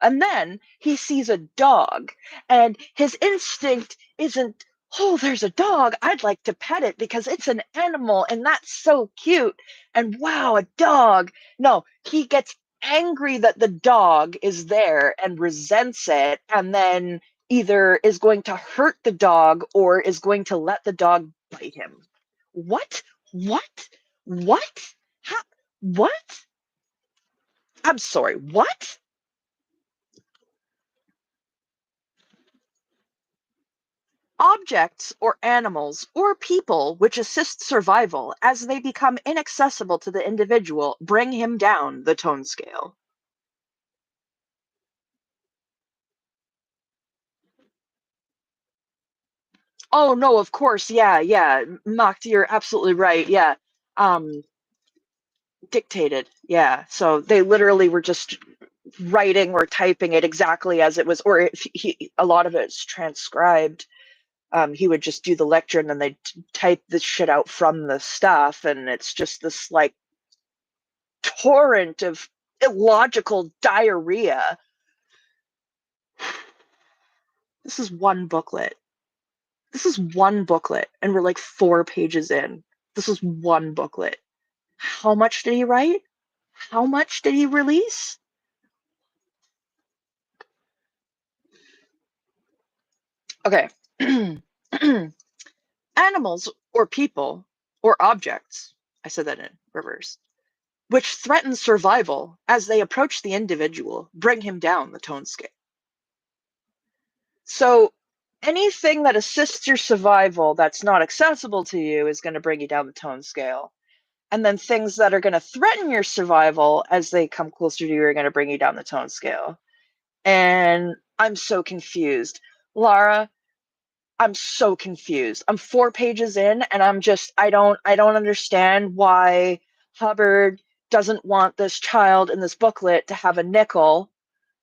And then he sees a dog, and his instinct isn't, oh, there's a dog. I'd like to pet it because it's an animal and that's so cute. And wow, a dog. No, he gets angry that the dog is there and resents it, and then either is going to hurt the dog or is going to let the dog bite him. What? What? What? How? What? I'm sorry, what? Objects or animals or people which assist survival as they become inaccessible to the individual bring him down the tone scale. Oh no, of course, yeah, yeah. Makti, you're absolutely right. Yeah. Um, dictated. Yeah. So they literally were just writing or typing it exactly as it was, or if a lot of it's transcribed. He would just do the lecture and then they'd type this shit out from the stuff, and it's just this like torrent of illogical diarrhea. This is one booklet. This is one booklet, and we're like 4 pages in. This is one booklet. How much did he write? How much did he release? Okay. Animals or people or objects, I said that in reverse, which threaten survival as they approach the individual, bring him down the tone scale. So anything that assists your survival that's not accessible to you is going to bring you down the tone scale. And then things that are going to threaten your survival as they come closer to you are going to bring you down the tone scale. And I'm so confused. Lara, I'm so confused. I'm 4 pages in and I don't understand why Hubbard doesn't want this child in this booklet to have a nickel,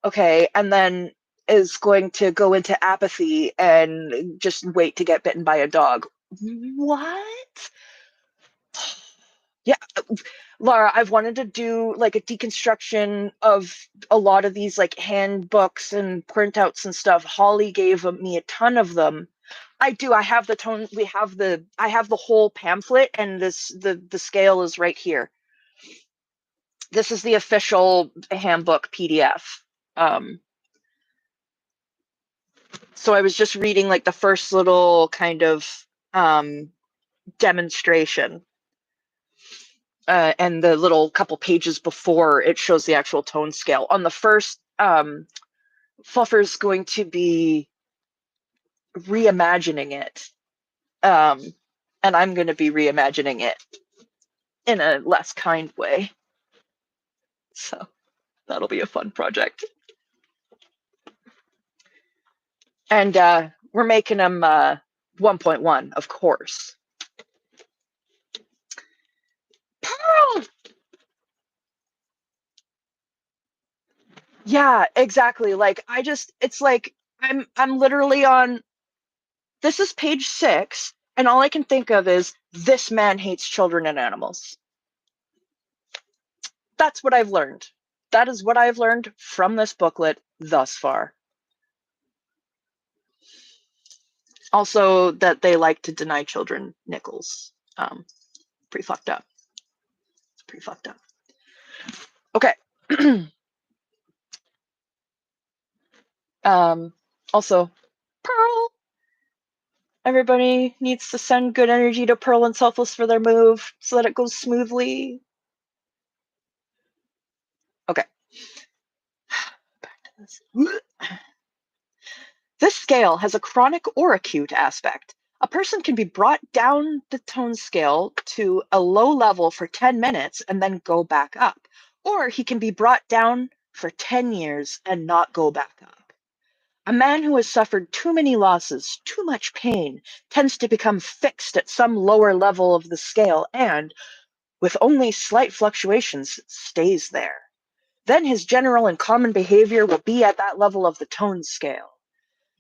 okay, and then is going to go into apathy and just wait to get bitten by a dog. What? Yeah, Laura, I've wanted to do like a deconstruction of a lot of these like handbooks and printouts and stuff. Holly gave me a ton of them. I do. I have the tone. I have the whole pamphlet, and the scale is right here. This is the official handbook PDF. So I was just reading like the first little kind of demonstration. And the little couple pages before it shows the actual tone scale. On the first, Fluffer's going to be reimagining it. And I'm going to be reimagining it in a less kind way. So that'll be a fun project. And we're making them 1.1, of course. Pearl! Yeah, exactly. Like it's like I'm literally on. This is page 6, and all I can think of is this man hates children and animals. That's what I've learned. That is what I've learned from this booklet thus far. Also, that they like to deny children nickels. Pretty fucked up. It's pretty fucked up. Okay. Also, Pearl. Everybody needs to send good energy to Pearl and Selfless for their move so that it goes smoothly. Okay. Back to this. This scale has a chronic or acute aspect. A person can be brought down the tone scale to a low level for 10 minutes and then go back up. Or he can be brought down for 10 years and not go back up. A man who has suffered too many losses, too much pain, tends to become fixed at some lower level of the scale and, with only slight fluctuations, stays there. Then his general and common behavior will be at that level of the tone scale.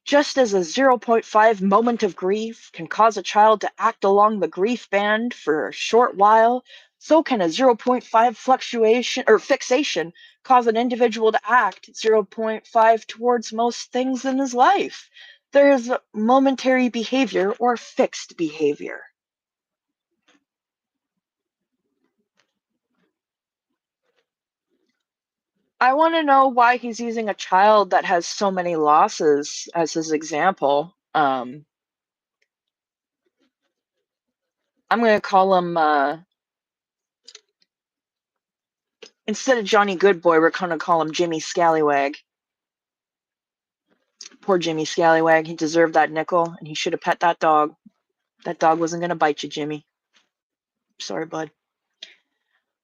Just as a 0.5 moment of grief can cause a child to act along the grief band for a short while, so can a 0.5 fluctuation or fixation cause an individual to act 0.5 towards most things in his life. There is momentary behavior or fixed behavior. I want to know why he's using a child that has so many losses as his example. I'm going to call him instead of Johnny Goodboy, we're going to call him Jimmy Scallywag. Poor Jimmy Scallywag. He deserved that nickel, and he should have pet that dog. That dog wasn't going to bite you, Jimmy. Sorry, bud.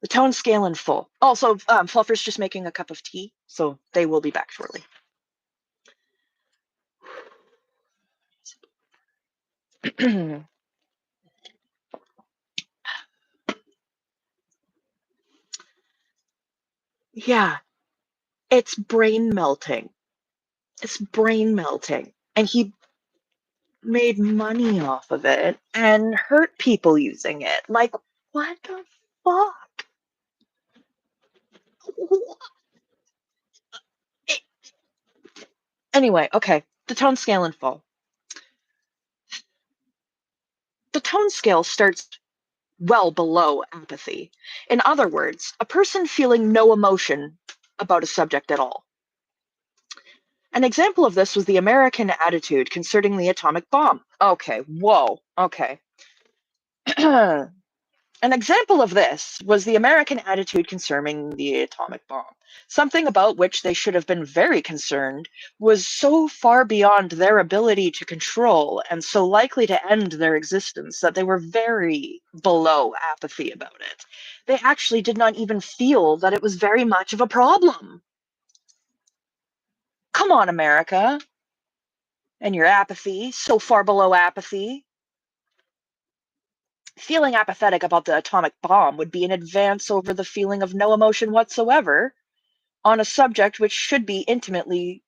The tone scale in full. Also, Fluffer's just making a cup of tea, so they will be back shortly. Yeah, it's brain melting. It's brain melting. And he made money off of it and hurt people using it. Like, what the fuck? Anyway, okay, the tone scale in full. The tone scale starts well below apathy. In other words, a person feeling no emotion about a subject at all. An example of this was the American attitude concerning the atomic bomb. Okay, whoa, okay. An example of this was the American attitude concerning the atomic bomb. Something about which they should have been very concerned was so far beyond their ability to control and so likely to end their existence that they were very below apathy about it. They actually did not even feel that it was very much of a problem. Come on, America, and your apathy, so far below apathy. Feeling apathetic about the atomic bomb would be an advance over the feeling of no emotion whatsoever on a subject which should intimately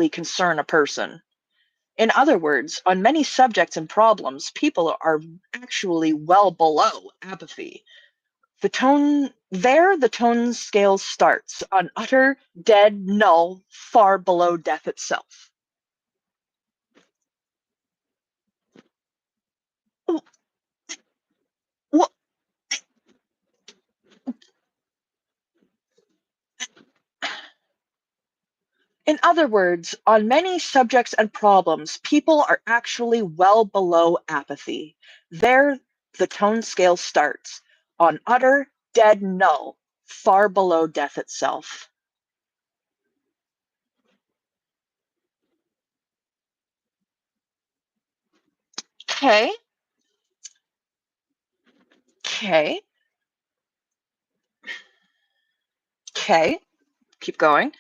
concern a person. In other words, on many subjects and problems, people are actually well below apathy. The tone scale starts on utter, dead, null, far below death itself. What? In other words, on many subjects and problems, people are actually well below apathy. There, the tone scale starts on utter, dead null, far below death itself. Okay. Okay. Okay. Keep going.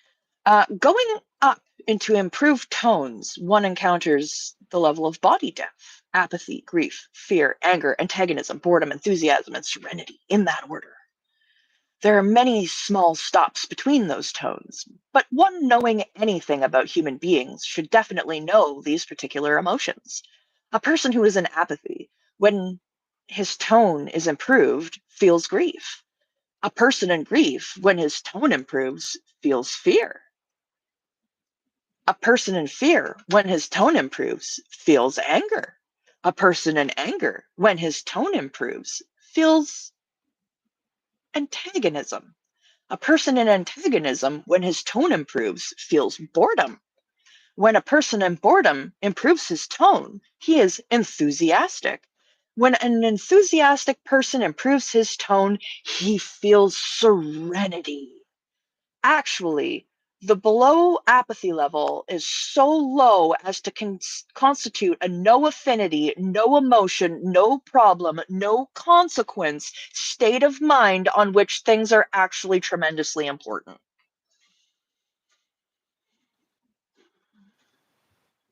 Going up into improved tones, one encounters the level of body depth, apathy, grief, fear, anger, antagonism, boredom, enthusiasm, and serenity, in that order. There are many small stops between those tones, but one knowing anything about human beings should definitely know these particular emotions. A person who is in apathy, when his tone is improved, feels grief. A person in grief, when his tone improves, feels fear. A person in fear, when his tone improves, feels anger. A person in anger, when his tone improves, feels antagonism. A person in antagonism, when his tone improves, feels boredom. When a person in boredom improves his tone, he is enthusiastic. When an enthusiastic person improves his tone, he feels serenity. Actually, the below apathy level is so low as to constitute a no affinity, no emotion, no problem, no consequence state of mind on which things are actually tremendously important.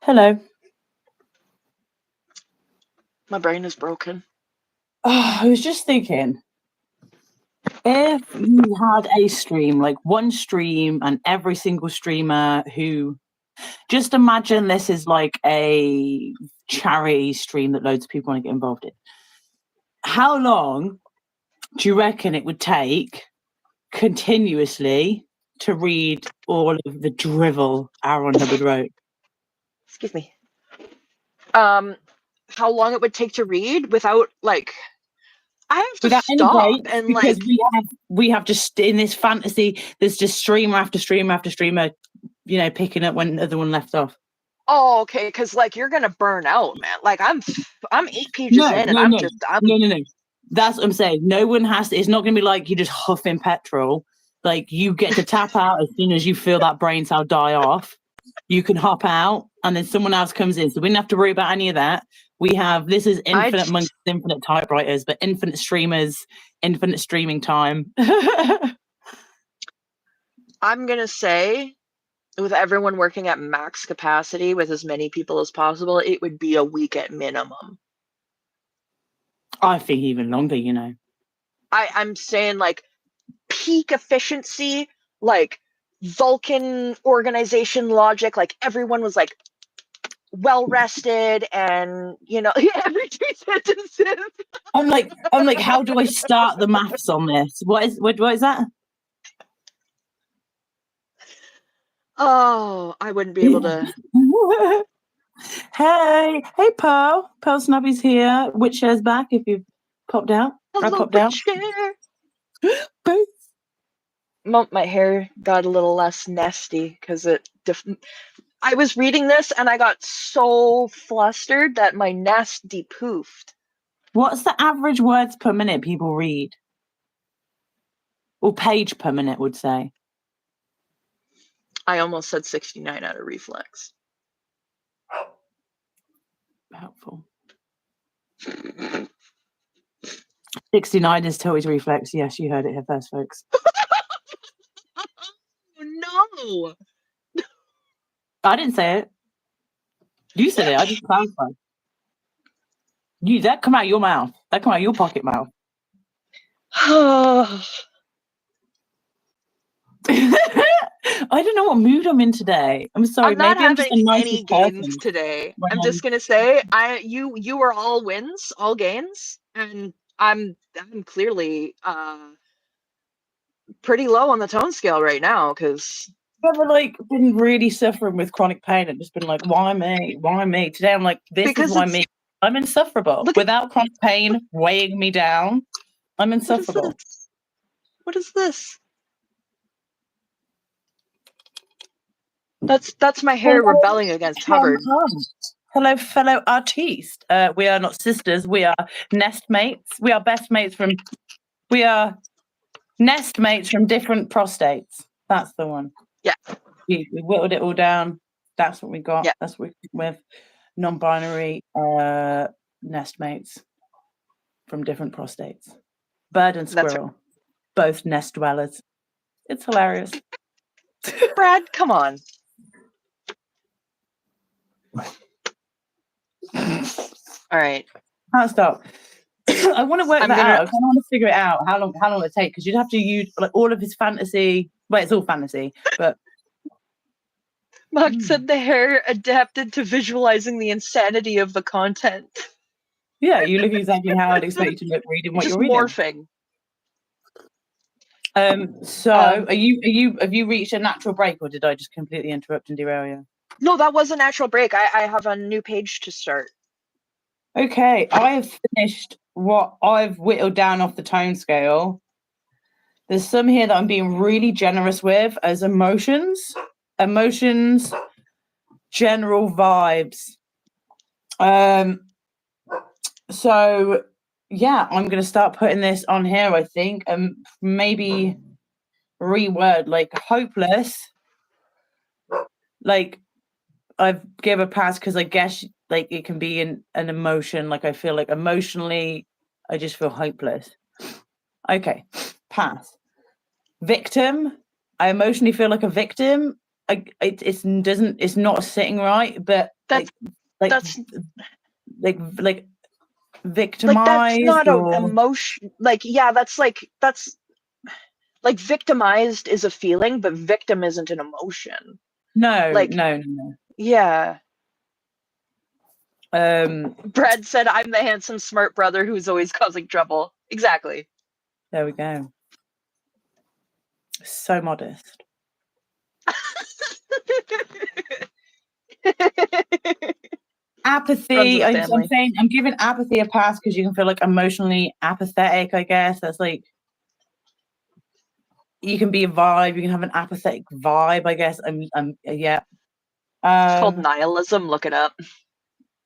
Hello. My brain is broken. Oh, I was just thinking, if you had a stream, like one stream, and every single streamer who, just imagine this is like a charity stream that loads of people want to get involved in. How long do you reckon it would take continuously to read all of the drivel Aaron Hubbard wrote? Excuse me. How long it would take to read without like I have to Without any stop breaks, and because like we have just in this fantasy, there's just streamer after streamer after streamer, picking up when the other one left off. oh okay, because like you're gonna burn out, man. Like I'm 8 pages No, in and no, no, I'm no, no, no. That's what I'm saying. No one has to. It's not going to be like you just huffing petrol. Like you get to tap out as soon as you feel that brain cell die off. You can hop out, and then someone else comes in. So we don't have to worry about any of that. We have this is I infinite monkeys, infinite typewriters, but infinite streamers, infinite streaming time. I'm gonna say with everyone working at max capacity with as many people as possible, it would be a week at minimum. I think even longer. I'm saying like peak efficiency, like Vulcan organization logic, like everyone was like well rested and every 2 sentences. I'm like, how do I start the maths on this? What is that? Oh, I wouldn't be able to. Hey, Pearl. Pearl Snubby's here. Witcher's back if you've popped out. I Hello, popped out. Witcher. my hair got a little less nasty because I was reading this and I got so flustered that my nest depoofed. What's the average words per minute people read? Or page per minute, would say. I almost said 69 out of reflex. Helpful. 69 is Tilty's reflex. Yes, you heard it here first, folks. No! I didn't say it. You said it. I just clarified. That come out of your mouth. That come out of your pocket mouth. I don't know what mood I'm in today. I'm sorry. I'm not Maybe I'm just having a any nicest gains person. today. I'm just gonna say you were all wins, all gains, and I'm clearly pretty low on the tone scale right now because I've ever like been really suffering with chronic pain and just been like, why me? Why me? Today I'm like, this is because why it's me. I'm insufferable. look at Without chronic pain weighing me down, I'm insufferable. what is this? What is this? That's my hair rebelling against Hubbard. Hello, fellow artiste. We are not sisters. We are nest mates. We are best mates from. We are nest mates from different prostates. That's the one. Yeah. We whittled it all down. That's what we got. Yeah. That's what we with non-binary nest mates from different prostates. Bird and squirrel, both nest dwellers. It's hilarious. Brad, come on. All right. Can't stop. I want to work that out. I kind of want to figure it out. How long it would take? Because you'd have to use like all of his fantasy. Well, it's all fantasy, but Mark said the hair adapted to visualizing the insanity of the content. Yeah, you look exactly how I'd expect you to look reading what Just you're reading. morphing. So have you reached a natural break, or did I just completely interrupt and derail you? No, that was a natural break. I have a new page to start. Okay, I have finished what I've whittled down off the tone scale. There's some here that I'm being really generous with as emotions, general vibes. So yeah, I'm gonna start putting this on here, I think, and maybe reword like hopeless. Like I've give a pass because I guess like it can be an emotion. Like I feel like emotionally, I just feel hopeless. Okay, pass. Victim. I emotionally feel like a victim. It's not sitting right, but that's victimized. Like that's not an emotion. Like yeah, that's like victimized is a feeling, but victim isn't an emotion. No. Yeah. Brad said, "I'm the handsome, smart brother who's always causing trouble." Exactly. There we go. So modest. Apathy. I'm saying I'm giving apathy a pass because you can feel like emotionally apathetic. I guess that's like you can be a vibe. You can have an apathetic vibe. I guess. Yeah. It's called nihilism. Look it up.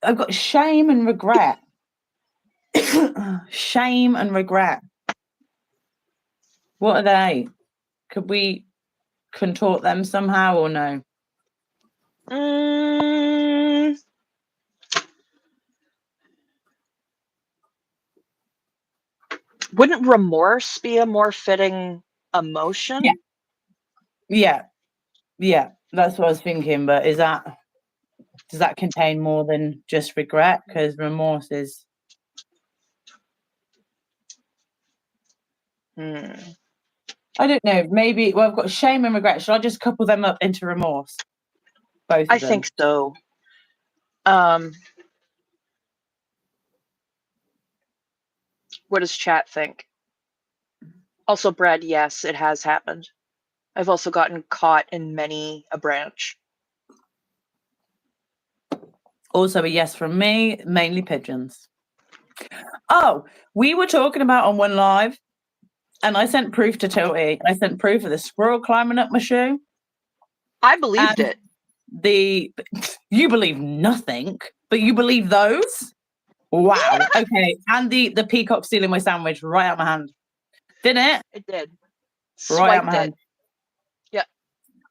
I've got shame and regret. Shame and regret. What are they? Could we contort them somehow or no? Wouldn't remorse be a more fitting emotion? Yeah. That's what I was thinking. But does that contain more than just regret? Because remorse is. I don't know. Maybe. Well, I've got shame and regret. Should I just couple them up into remorse? Both of them. I think so. What does chat think? Also, Brad, yes, it has happened. I've also gotten caught in many a branch. Also a yes from me, mainly pigeons. Oh, we were talking about on One Live And I sent proof to Tilty. I sent proof of the squirrel climbing up my shoe. I believed And it. you believe nothing, but you believe those? Wow. Okay. And the peacock stealing my sandwich right out my hand. Didn't it? It did. Right out my Swiped hand. it. Yeah.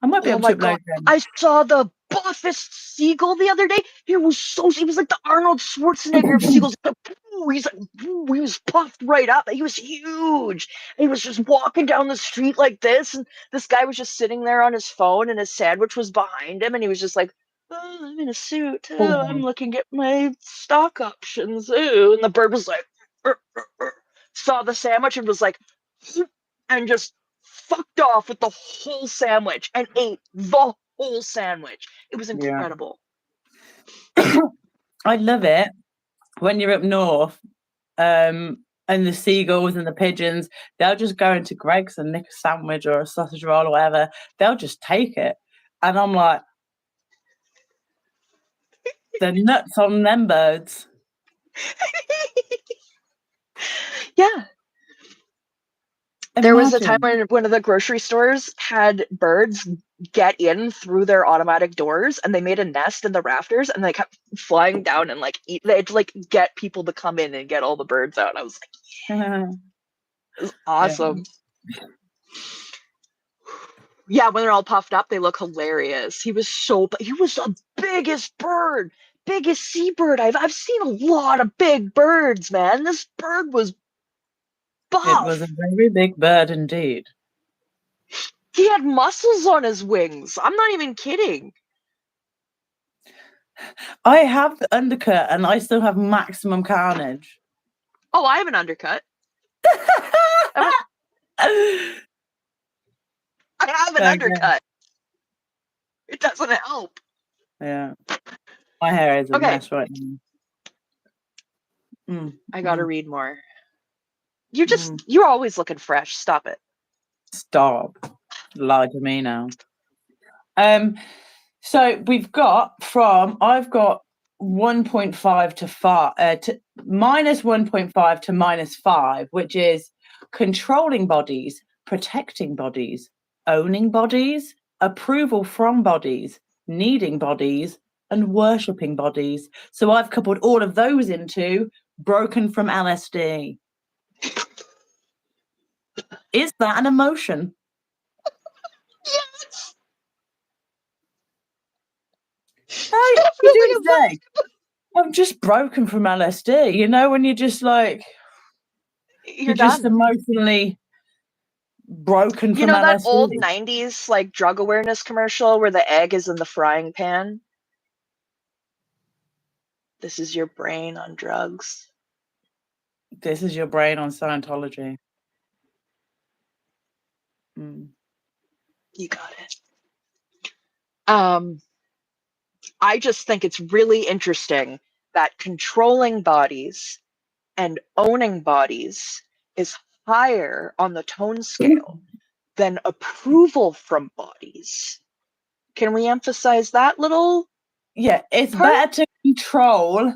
I might be Oh able my to god. upload them. I saw the buffest seagull the other day. He was like the Arnold Schwarzenegger of seagulls. He was puffed right up. He was huge. He was just walking down the street like this, and this guy was just sitting there on his phone, and his sandwich was behind him, and he was just like, "Oh, I'm in a suit. Oh, I'm looking at my stock options. Ooh." And the bird was like, saw the sandwich and was like, and just fucked off with the whole sandwich and ate the whole sandwich. It was incredible. I love it when you're up north, and the seagulls and the pigeons, they'll just go into Greg's and nick a sandwich or a sausage roll or whatever. They'll just take it. And I'm like, the nuts on them birds. Yeah. Imagine. There was a time when one of the grocery stores had birds get in through their automatic doors, and they made a nest in the rafters, and they kept flying down and like they'd like get people to come in and get all the birds out. I was like, yeah. It was awesome. Yeah, when they're all puffed up, they look hilarious. He was the biggest bird, biggest seabird. I've seen a lot of big birds, man. This bird was buff. It was a very big bird indeed. He had muscles on his wings. I'm not even kidding. I have the undercut and I still have maximum carnage. Oh, I have an undercut. I have an undercut. It doesn't help. Yeah. My hair is a mess right now. I gotta read more. You're always looking fresh. Stop it. Stop. Lie to me now. So I've got 1.5 to 5 to minus 1.5 to minus 5, which is controlling bodies, protecting bodies, owning bodies, approval from bodies, needing bodies, and worshipping bodies. So I've coupled all of those into broken from LSD. Is that an emotion? Yes. I'm just broken from LSD. You know, when you're just like, you're done. just emotionally broken from LSD. You know that old 90s like drug awareness commercial where the egg is in the frying pan? This is your brain on drugs. This is your brain on Scientology. You got it. I just think it's really interesting that controlling bodies and owning bodies is higher on the tone scale than approval from bodies. Can we emphasize that little? Yeah, it's better to control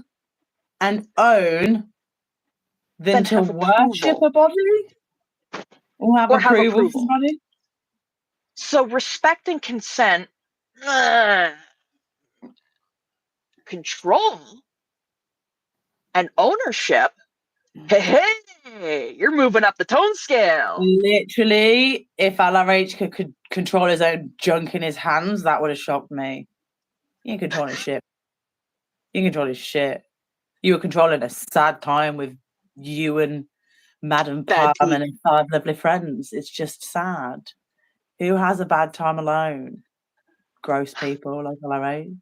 and own than to worship a body or have approval from a body. So respect and consent, control and ownership. Hey, you're moving up the tone scale. Literally, if LRH could control his own junk in his hands, that would have shocked me. You can control his shit. You can control his shit. You were controlling a sad time with you and Madam Palm and 5 lovely friends. It's just sad. Who has a bad time alone? Gross people like LRH.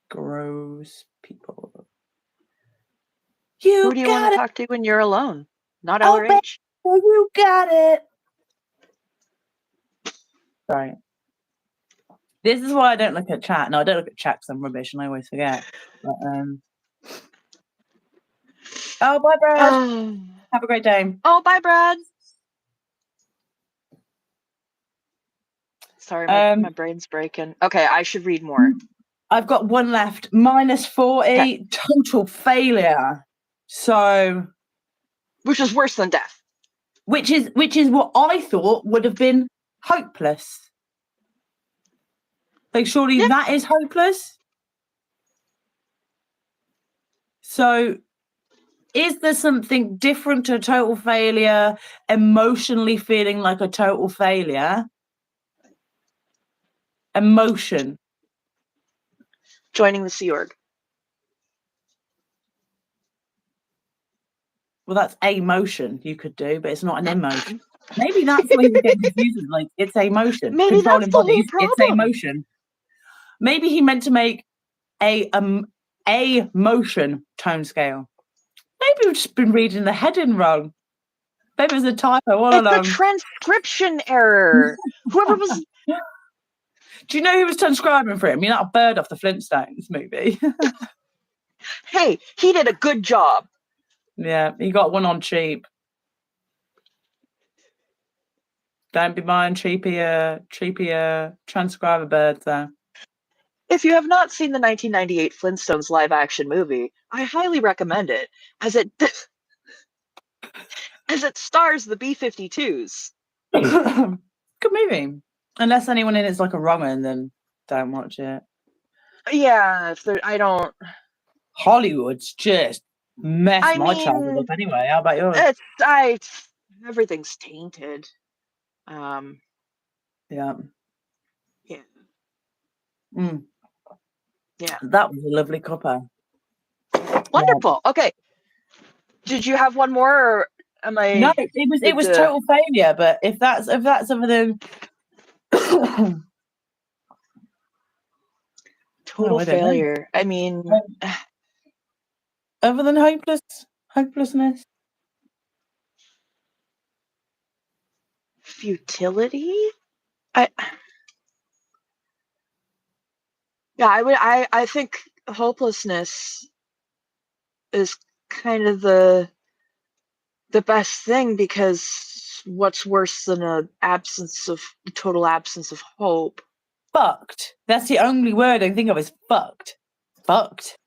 Gross people. Who do you want to talk to when you're alone? Not LRH. Oh, you got it. Sorry. This is why I don't look at chat. No, I don't look at chat because I'm rubbish and I always forget. But, oh, bye, Brad. Have a great day. Oh, bye, Brad. Sorry, my brain's breaking. Okay, I should read more. I've got one left. Minus 40, total failure. So, which is worse than death. which is what I thought would have been hopeless. Like, surely that is hopeless. So, is there something different to a total failure, emotionally feeling like a total failure? Emotion. Joining the Sea Org. Well, that's emotion you could do, but it's not an emotion. Maybe that's where you get confused. Like, it's emotion. Maybe Controlling that's the whole bodies, it's problem. emotion. Maybe he meant to make a motion tone scale. Maybe we've just been reading the heading wrong. Maybe it was a typo all It's along. a transcription error. Whoever was. Do you know who was transcribing for him? You're not a bird off the Flintstones movie. Hey, he did a good job. Yeah, he got one on cheap. Don't be buying cheapier transcriber birds there. If you have not seen the 1998 Flintstones live-action movie, I highly recommend it, as it stars the B-52s. Good movie. Unless anyone in it's like a wrong one, then don't watch it. Yeah, I don't. Hollywood's just messed my childhood up anyway. How about yours? Everything's tainted. Yeah. Yeah. Yeah. That was a lovely cuppa. Wonderful. Yeah. Okay. Did you have one more, or am I? No, it was total failure. But if that's other than total failure, I mean, other than hopelessness, futility. I think hopelessness is kind of the best thing, because what's worse than a total absence of hope? Fucked. That's the only word I can think of is fucked. Fucked.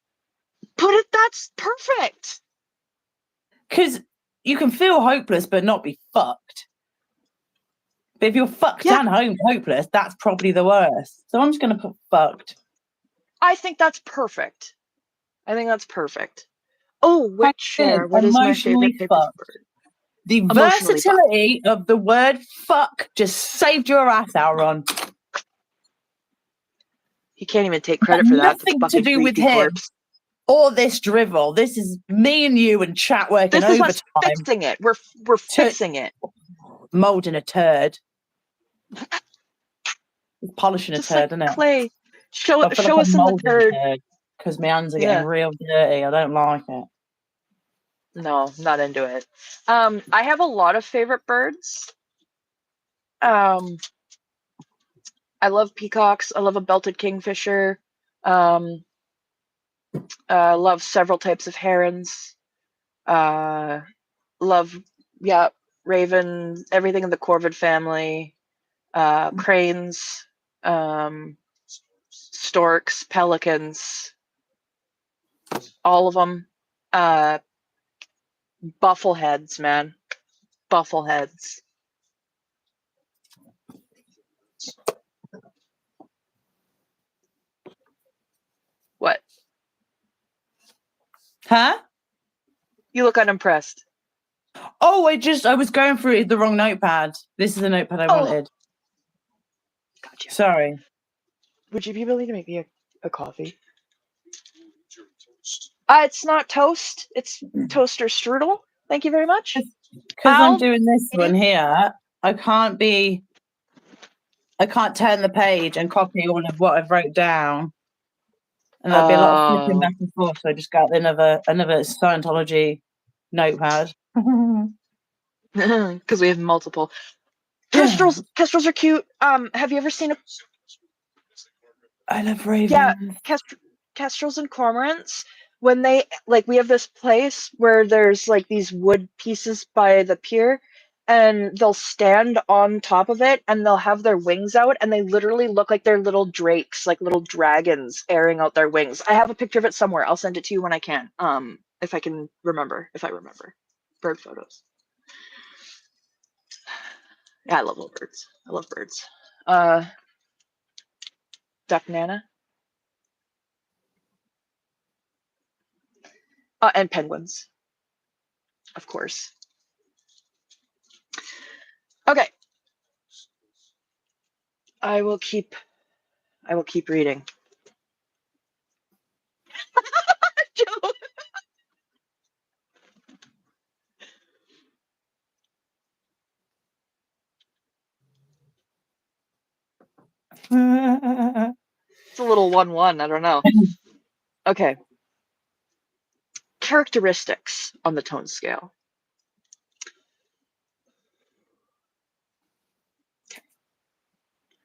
That's perfect. Because you can feel hopeless but not be fucked. But if you're fucked and hopeless, that's probably the worst. So I'm just going to put fucked. I think that's perfect. Oh, which what is my favorite paper word? The versatility of the word fuck just saved your ass, Aaron. He can't even take credit for that. Nothing to do with him corpse. or this drivel. This is me and you and chat working overtime. This is us fixing it. We're fixing it. Molding a turd. Polishing just a turd, like isn't it? Clay. Show us in the turd. Because my hands are getting real dirty. I don't like it. No, not into it. I have a lot of favorite birds. I love peacocks. I love a belted kingfisher. Love several types of herons. Love, raven, everything in the corvid family. Cranes, storks, pelicans, all of them. Buffleheads, man. Buffleheads. What? Huh? You look unimpressed. Oh, I was going through the wrong notepad. This is the notepad I wanted. Gotcha. Sorry. Would you be willing to make me a coffee? It's not toast. It's toaster strudel. Thank you very much. Because I'm doing this one here, I can't turn the page and copy all of what I've wrote down. And there'll be a lot of flipping back and forth, so I just got another Scientology notepad. Because we have multiple. Kestrels are cute. Have you ever seen a... I love ravens. Yeah, kestrels and cormorants. When they, we have this place where there's these wood pieces by the pier, and they'll stand on top of it and they'll have their wings out, and they literally look like they're little drakes, like little dragons airing out their wings. I have a picture of it somewhere. I'll send it to you when I can. If I remember bird photos. Yeah, I love little birds. I love birds. Duck Nana. And penguins, of course. Okay. I will keep reading. Joe. It's a little 1-1. I don't know. Okay. Characteristics on the tone scale. I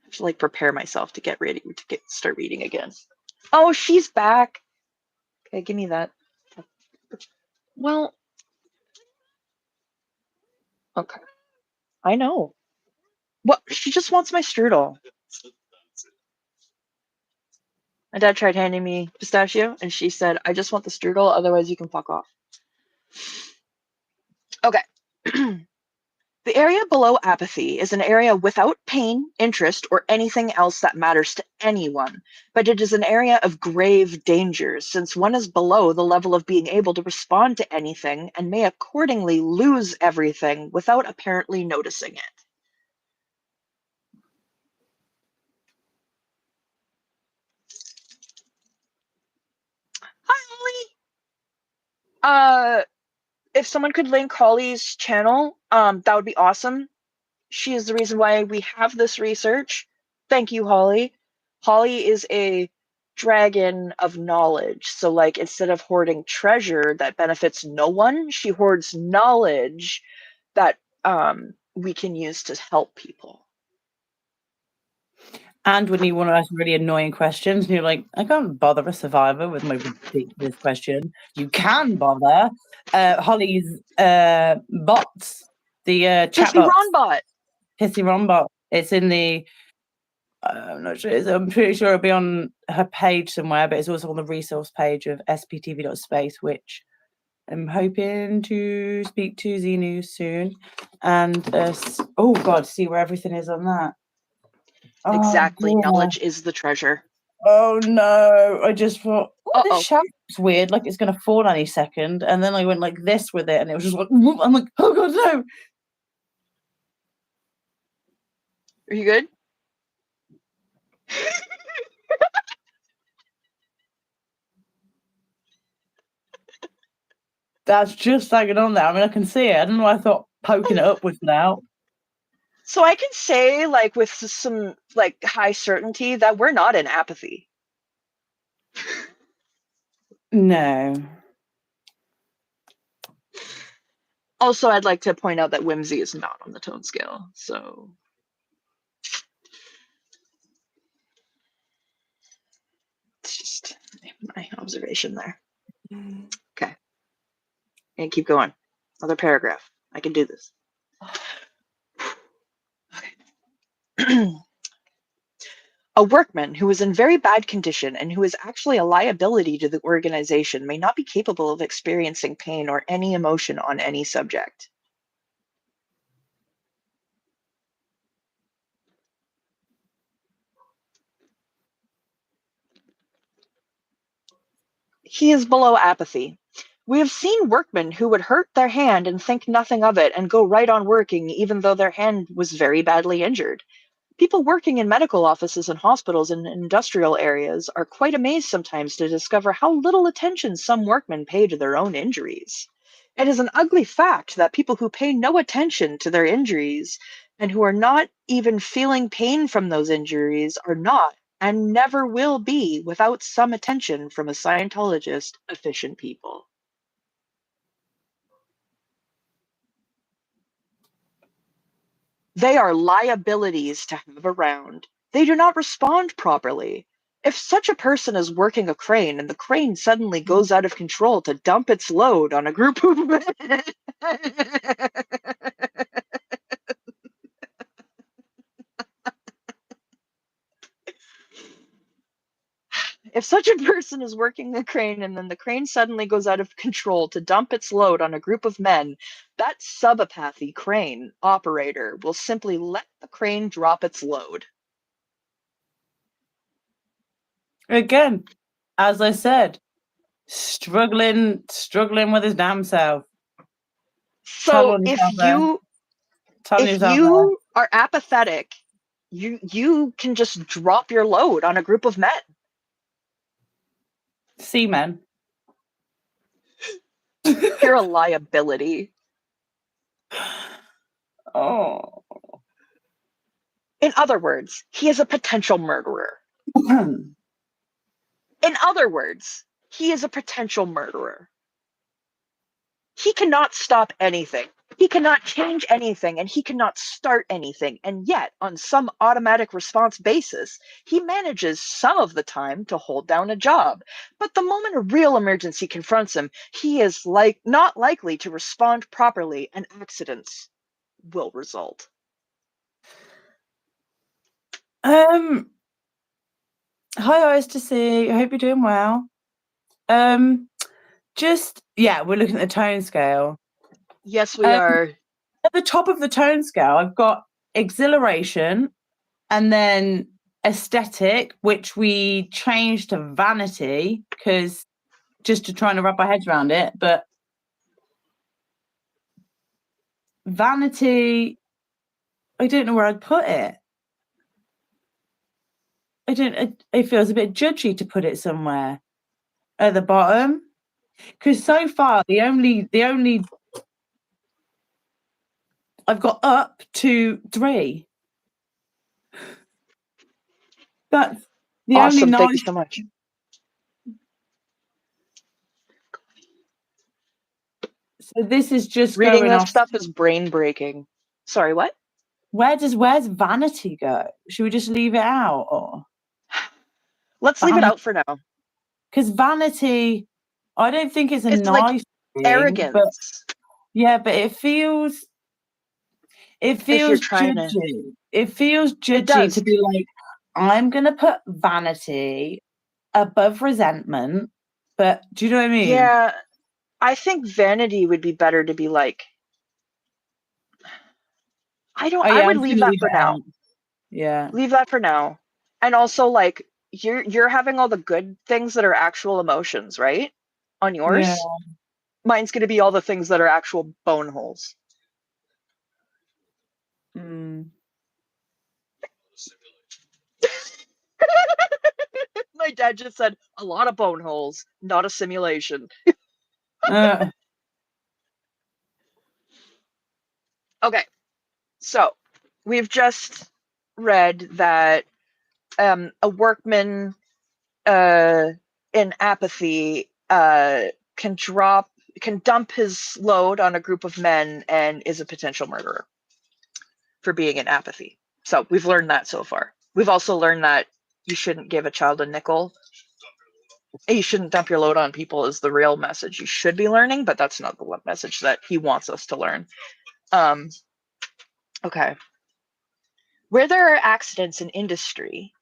have to like prepare myself to get ready to start reading again. Oh, she's back. Okay, give me that. Well, okay. I know. What? She just wants my strudel. My dad tried handing me pistachio, and she said, I just want the strudel, otherwise you can fuck off. Okay. The area below apathy is an area without pain, interest, or anything else that matters to anyone, but it is an area of grave danger, since one is below the level of being able to respond to anything and may accordingly lose everything without apparently noticing it. Hi, Holly! If someone could link Holly's channel, that would be awesome. She is the reason why we have this research. Thank you, Holly. Holly is a dragon of knowledge. So, like, instead of hoarding treasure that benefits no one, she hoards knowledge that we can use to help people. And when you want to ask really annoying questions, and you're like, I can't bother a survivor with my ridiculous question. You can bother Holly's bots, the chat Pissy bots. Ron bot. Pissy Ron bot. It's in the. I'm not sure. I'm pretty sure it'll be on her page somewhere, but it's also on the resource page of sptv.space, which I'm hoping to speak to Xenu soon. And oh god, see where everything is on that. Exactly. Oh, Knowledge is the treasure. oh no, I just thought, oh, this Uh-oh. shaft's weird, like it's going to fall any second. And then I went like this with it, and it was just like, whoop. I'm like, oh god, no. Are you good? That's just hanging on there. I mean, I can see it. I don't know why I thought poking it up was now. So I can say, like, with some like high certainty that we're not in apathy. No. Also, I'd like to point out that whimsy is not on the tone scale, so. It's just my observation there. Okay. And keep going. Another paragraph. I can do this. Okay. A workman who is in very bad condition and who is actually a liability to the organization may not be capable of experiencing pain or any emotion on any subject. He is below apathy. We have seen workmen who would hurt their hand and think nothing of it and go right on working even though their hand was very badly injured. People working in medical offices and hospitals and industrial areas are quite amazed sometimes to discover how little attention some workmen pay to their own injuries. It is an ugly fact that people who pay no attention to their injuries and who are not even feeling pain from those injuries are not and never will be, without some attention from a Scientologist, efficient people. They are liabilities to have around. They do not respond properly. If such a person is working a crane and the crane suddenly goes out of control to dump its load on a group of men, If such a person is working the crane and then the crane suddenly goes out of control to dump its load on a group of men, that subapathy crane operator will simply let the crane drop its load. Again, as I said, struggling with his damn self. So Telling yourself there. Telling if yourself there. you are apathetic, you can just drop your load on a group of men. Seamen. You're a liability. Oh. In other words, he is a potential murderer. In other words, he is a potential murderer. He cannot stop anything. He cannot change anything, and he cannot start anything. And yet, on some automatic response basis, he manages some of the time to hold down a job. But the moment a real emergency confronts him, he is not likely to respond properly, and accidents will result. Hi, eyes to see. I hope you're doing well. We're looking at the tone scale. Yes, we are. At the top of the tone scale, I've got exhilaration and then aesthetic, which we changed to vanity because just to try and wrap our heads around it. But vanity, I don't know where I'd put it. It feels a bit judgy to put it somewhere at the bottom. Because so far the only I've got up to 3. That's the only Awesome. Thank you nice. so much. So this is just Reading going this off. stuff is brain breaking. Sorry, what? Where's vanity go? Should we just leave it out or Let's leave it out for now. Because vanity, I don't think it's a It's like nice thing, arrogance. but it feels If you're trying judgy. to. It feels It judgy does. to be like, I'm gonna put vanity above resentment. But do you know what I mean? Yeah, I think vanity would be better to be like, Oh I yeah, would I'm leave gonna that leave for it now. out. Yeah. Leave that for now. And also like you're having all the good things that are actual emotions, right? On Yeah. yours. Mine's gonna be all the things that are actual bone holes. Mm. My dad just said a lot of bone holes, not a simulation. Uh, Okay, so we've just read that a workman in apathy can dump his load on a group of men and is a potential murderer for being in apathy. So we've learned that so far. We've also learned that you shouldn't give a child a nickel. You shouldn't dump your load on people is the real message you should be learning, but that's not the message that he wants us to learn. Okay. Where there are accidents in industry,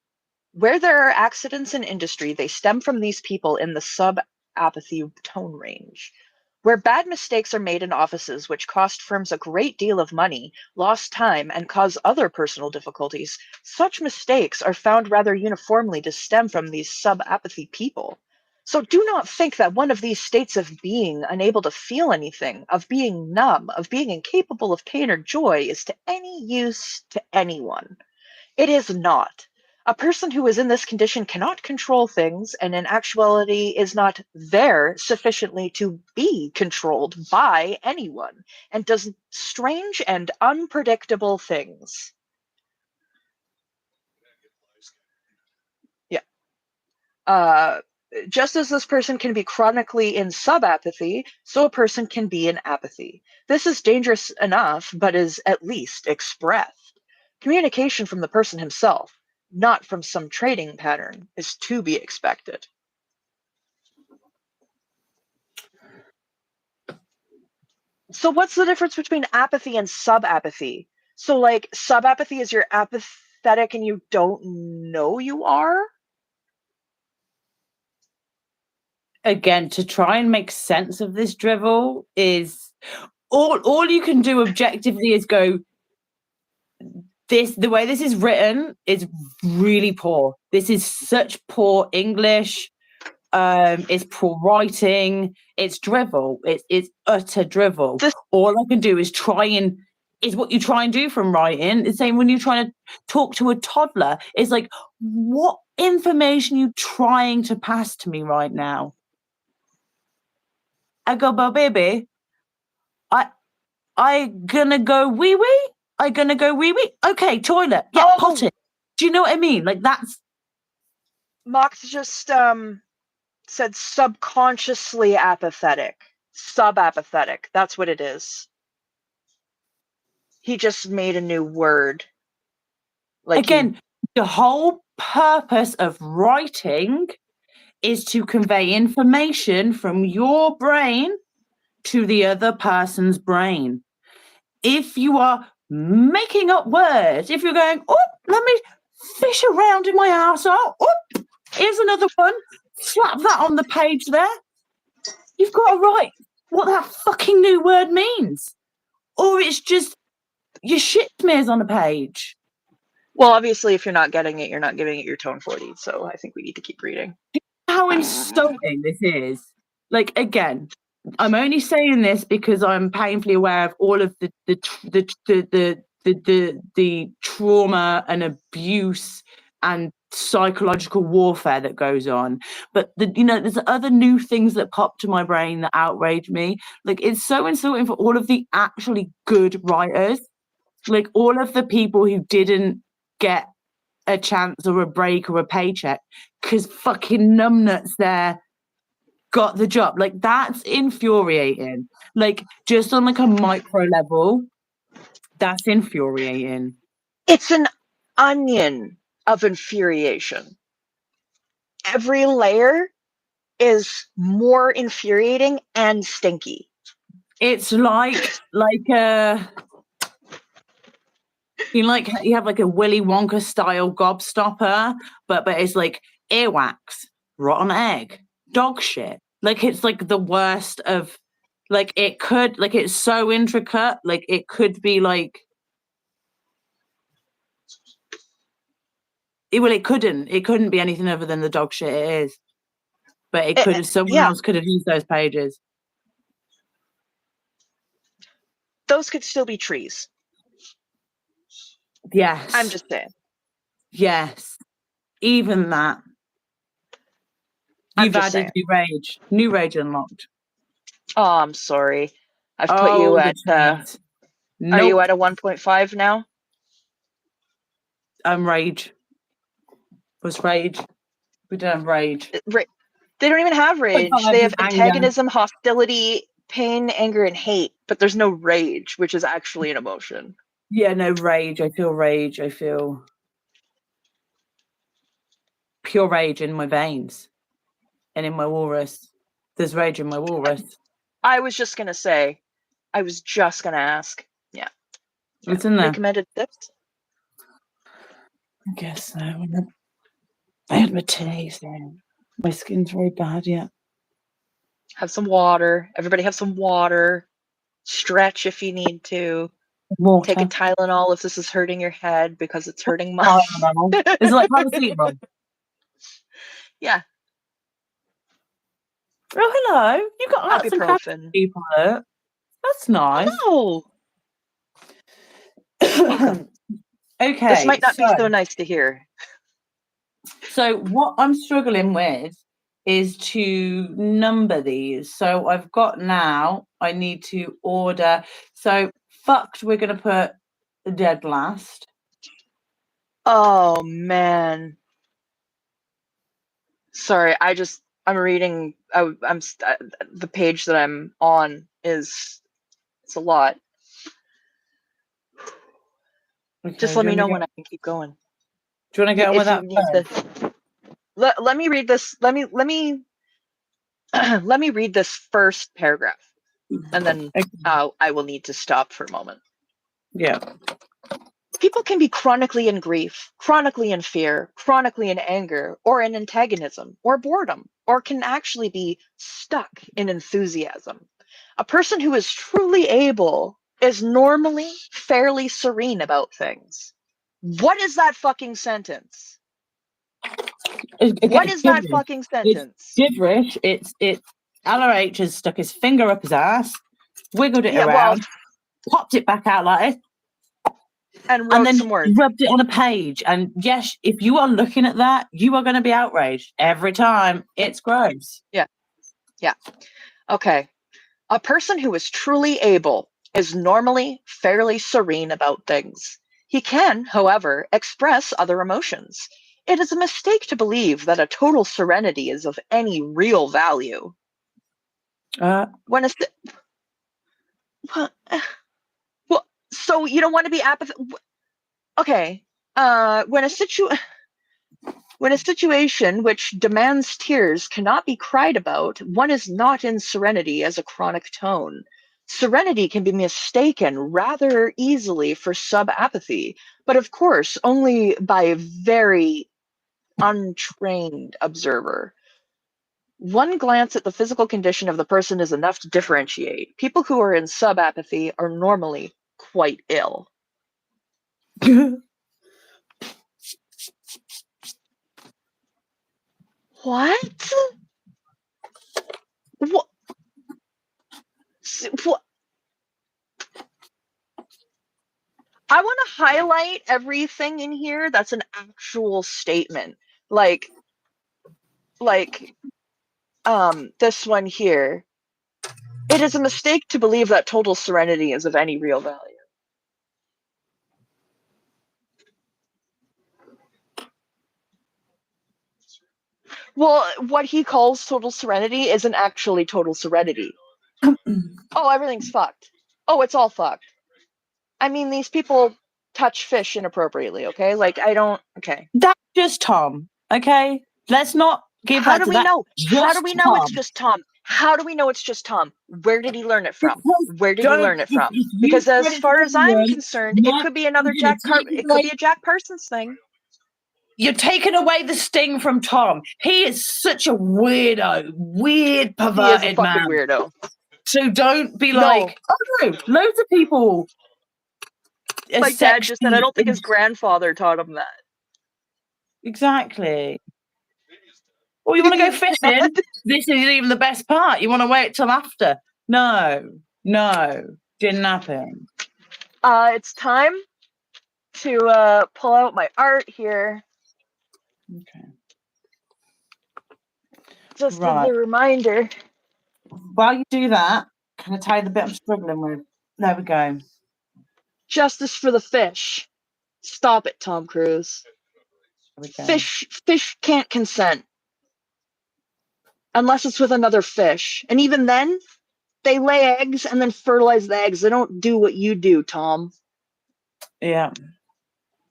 they stem from these people in the sub-apathy tone range. Where bad mistakes are made in offices which cost firms a great deal of money, lost time, and cause other personal difficulties, such mistakes are found rather uniformly to stem from these sub-apathy people. So do not think that one of these states of being unable to feel anything, of being numb, of being incapable of pain or joy is to any use to anyone. It is not. A person who is in this condition cannot control things, and in actuality is not there sufficiently to be controlled by anyone, and does strange and unpredictable things. Yeah. Just as this person can be chronically in subapathy, so a person can be in apathy. This is dangerous enough, but is at least expressed. Communication from the person himself, not from some trading pattern, is to be expected. So, what's the difference between apathy and subapathy? So, like, subapathy is you're apathetic and you don't know you are? again, to try and make sense of this drivel is all you can do objectively is go, the way this is written is really poor. This is such poor English. It's poor writing. It's drivel. It's utter drivel. All I can do is is what you try and do from writing. It's saying when you're trying to talk to a toddler, it's like, what information are you trying to pass to me right now? I go, but baby, I gonna go wee wee. I gonna go wee wee. Okay, toilet. Yeah, potty. Do you know what I mean? Like that's. Mox just said subconsciously apathetic. Subapathetic. That's what it is. He just made a new word. Like again, the whole purpose of writing is to convey information from your brain to the other person's brain. If you are making up words, if you're going, oh, let me fish around in my arsehole. Oh, here's another one. Slap that on the page there. You've got to write what that fucking new word means. Or it's just your shit smears on a page. Well, obviously, if you're not getting it, you're not giving it your tone 40. So I think we need to keep reading. How insulting this is. Like, again, I'm only saying this because I'm painfully aware of all of the trauma and abuse and psychological warfare that goes on. But there's other new things that pop to my brain that outrage me. Like, it's so insulting for all of the actually good writers. Like, all of the people who didn't get a chance or a break or a paycheck because fucking numbnuts there got the job. Like, that's infuriating. Like, just on like a micro level, that's infuriating. It's an onion of infuriation. Every layer is more infuriating and stinky. It's like you have like a Willy Wonka style gobstopper, but it's like earwax, rotten egg, dog shit. Like, it's like the worst of, like, it could, like, it's so intricate, like it could be like it couldn't be anything other than the dog shit it is. But it could have, someone else could have used those pages. Those could still be trees. Yes. I'm just saying. Yes. Even that. You've added new rage unlocked. Oh, I'm sorry. I've put you at Are you at a 1.5 now? Rage. What's rage? We don't have rage. They don't even have rage. They have antagonism, hostility, pain, anger, and hate, but there's no rage, which is actually an emotion. Yeah, no, rage. I feel rage. I feel pure rage in my veins and in my walrus. There's rage in my walrus. I was just going to ask. Yeah. What's in there? Recommended tips? I guess so. I had my tea, so my skin's very bad yet. Have some water. Everybody have some water. Stretch if you need to. Water. Take a Tylenol if this is hurting your head because it's hurting mine. Is it like paracetamol? Yeah. Oh, hello. You got lots of happy people there. That's nice. Oh. Welcome. Okay. This might not be so nice to hear. So what I'm struggling with is to number these. So I've got now, I need to order. So fucked, we're going to put the dead last. Oh, man. Sorry, I'm reading, the page that I'm on it's a lot. Okay, just let me know when I can keep going. Do you want to get on with that? Let me read this. Let me let me read this first paragraph, and then I will need to stop for a moment. Yeah. People can be chronically in grief, chronically in fear, chronically in anger, or in antagonism, or boredom, or can actually be stuck in enthusiasm. A person who is truly able is normally fairly serene about things. What is that fucking sentence? What It's is that gibberish. fucking It's sentence? gibberish. It's LRH has stuck his finger up his ass, wiggled it Yeah, well, around, popped it back out like this, and and wrote then some words. rubbed it on a page. And yes, if you are looking at that, you are going to be outraged every time. It's gross. Yeah. Okay. A person who is truly able is normally fairly serene about things. He can, however, express other emotions. It is a mistake to believe that a total serenity is of any real value. Uh, When a well, so you don't want to be apathetic. Okay. When a situation which demands tears cannot be cried about, one is not in serenity as a chronic tone. Serenity can be mistaken rather easily for sub-apathy, but of course only by a very untrained observer. One glance at the physical condition of the person is enough to differentiate. People who are in sub-apathy are normally quite ill. What? What? What? I want to highlight everything in here that's an actual statement. Like this one here. It is a mistake to believe that total serenity is of any real value. Well, what he calls total serenity isn't actually total serenity. Oh, everything's fucked. Oh, it's all fucked. I mean, these people touch fish inappropriately, okay? Like, I don't. Okay. That's just Tom. Okay, let's not give How that do to we that. know? How do Just we know it's Tom. just Tom? How do we know it's just Tom? Where did he learn it from? Because Where did he don't learn it if, from? if you Because as spread it to far as I'm everyone, concerned, it now could be you're another gonna take It could away. be a Jack Parsons thing. You're taking away the sting from Tom. He is such a weirdo, weird, He is a perverted fucking man. weirdo. So don't be No, like, oh no, loads of people are my dad just said I sexy. don't think his grandfather taught him that. Exactly. Or you want to go fishing? This isn't even the best part. You want to wait till after? No, didn't happen. It's time to pull out my art here. Okay. Just as Right. a reminder. While you do that, can I tell you the bit I'm struggling with? There we go. Justice for the fish. Stop it, Tom Cruise. There we go. Fish can't consent unless it's with another fish. And even then, they lay eggs and then fertilize the eggs. They don't do what you do, Tom. Yeah.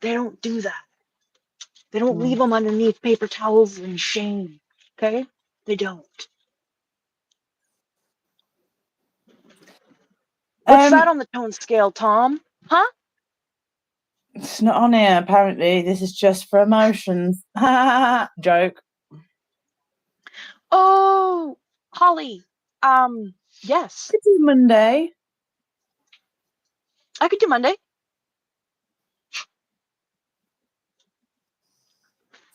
They don't do that. They don't leave Mm. them underneath paper towels in shame. Okay? They don't. What's that on the tone scale, Tom? Huh? It's not on here, apparently. This is just for emotions. Joke. Oh, Holly. Yes. Could do Monday. I could do Monday.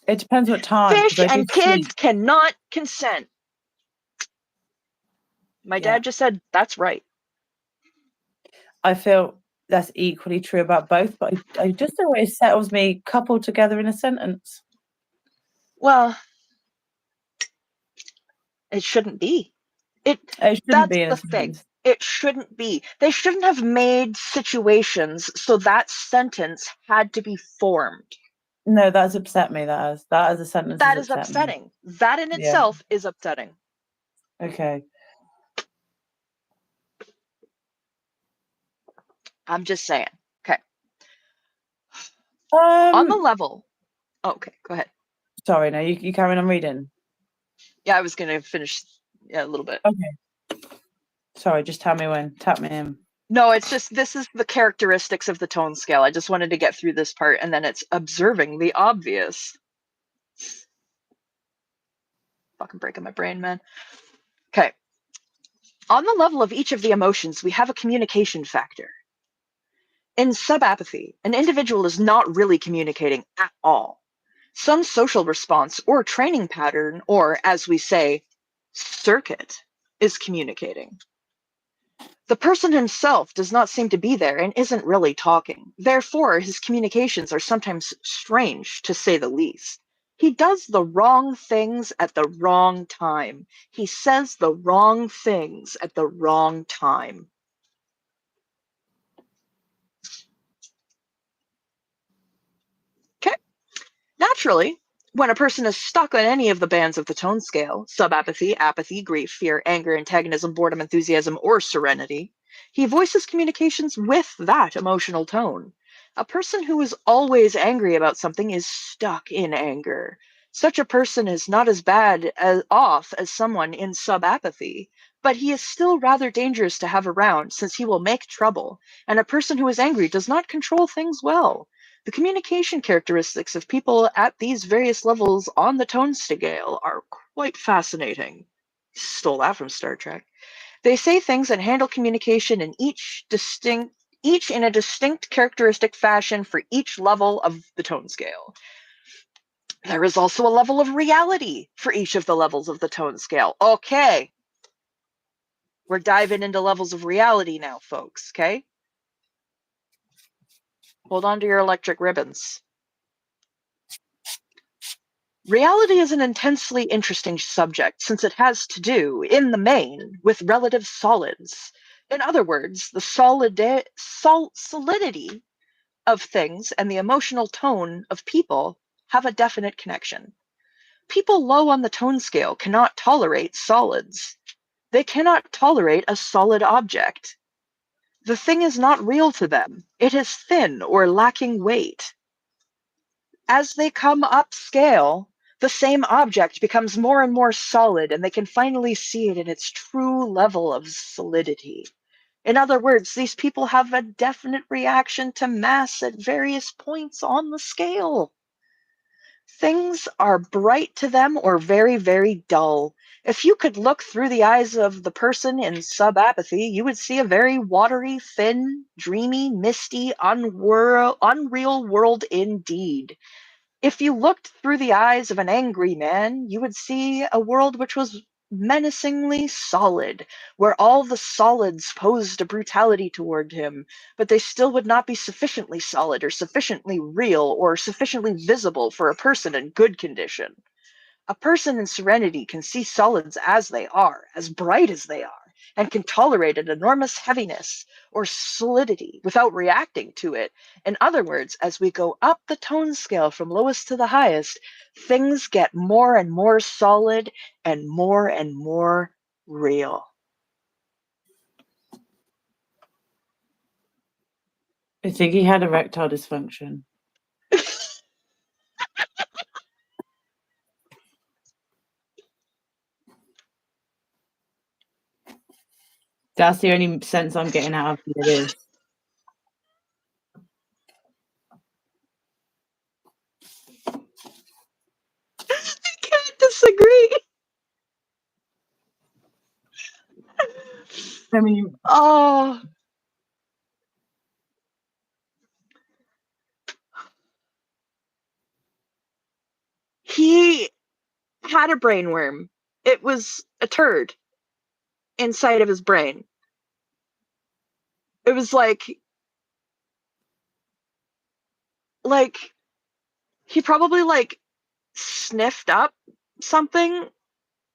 It depends what time, because Fish I do and kids sleep. cannot consent. My Yeah. dad just said, that's right. I feel that's equally true about both, but I just always settles me coupled together in a sentence. Well, it shouldn't be. It shouldn't That's be in a the thing. sentence. It shouldn't be. They shouldn't have made situations so that sentence had to be formed. No, that's upset me. That as a sentence has That is upset me. upsetting. That in Yeah. itself is upsetting. Okay. I'm just saying. Okay. On the level. Okay, go ahead. Sorry, no, you carry on reading. Yeah, I was gonna finish a little bit. Okay. Sorry, just tell me when. Tap me in. No, it's just this is the characteristics of the tone scale. I just wanted to get through this part, and then it's observing the obvious. Fucking breaking my brain, man. Okay. On the level of each of the emotions, we have a communication factor. In subapathy, an individual is not really communicating at all. Some social response or training pattern, or as we say, circuit, is communicating. The person himself does not seem to be there and isn't really talking. Therefore, his communications are sometimes strange, to say the least. He does the wrong things at the wrong time. He says the wrong things at the wrong time. Okay. Naturally, when a person is stuck on any of the bands of the tone scale, subapathy, apathy, grief, fear, anger, antagonism, boredom, enthusiasm, or serenity, he voices communications with that emotional tone. A person who is always angry about something is stuck in anger. Such a person is not as bad off as someone in subapathy, but he is still rather dangerous to have around since he will make trouble, and a person who is angry does not control things well. The communication characteristics of people at these various levels on the tone scale are quite fascinating. Stole that from Star Trek. They say things and handle communication in each in a distinct characteristic fashion for each level of the tone scale. There is also a level of reality for each of the levels of the tone scale. Okay. We're diving into levels of reality now, folks, okay? Hold on to your electric ribbons. Reality is an intensely interesting subject since it has to do, in the main, with relative solids. In other words, the solidity of things and the emotional tone of people have a definite connection. People low on the tone scale cannot tolerate solids. They cannot tolerate a solid object. The thing is not real to them. It is thin or lacking weight. As they come up scale, the same object becomes more and more solid, and they can finally see it in its true level of solidity. In other words, these people have a definite reaction to mass at various points on the scale. Things are bright to them or very, very dull. If you could look through the eyes of the person in subapathy, you would see a very watery, thin, dreamy, misty, unreal world indeed. If you looked through the eyes of an angry man, you would see a world which was menacingly solid, where all the solids posed a brutality toward him, but they still would not be sufficiently solid or sufficiently real or sufficiently visible for a person in good condition. A person in serenity can see solids as they are, as bright as they are, and can tolerate an enormous heaviness or solidity without reacting to it. In other words, as we go up the tone scale from lowest to the highest, things get more and more solid and more real. I think he had erectile dysfunction. That's the only sense I'm getting out of this. I can't disagree. I mean, Oh, he had a brainworm. It was a turd inside of his brain. It was like he probably sniffed up something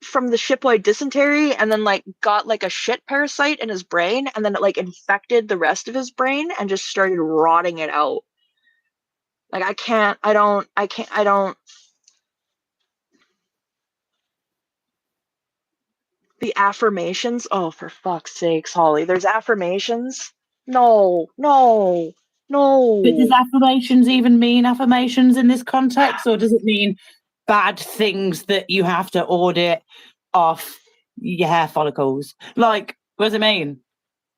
from the shiploid dysentery and then got a shit parasite in his brain, and then it infected the rest of his brain and just started rotting it out. I don't. The affirmations, oh, for fuck's sakes, Holly, there's affirmations. No, no, but does no. affirmations even mean affirmations in this context, or does it mean bad things that you have to audit off your hair follicles? Like, what does it mean?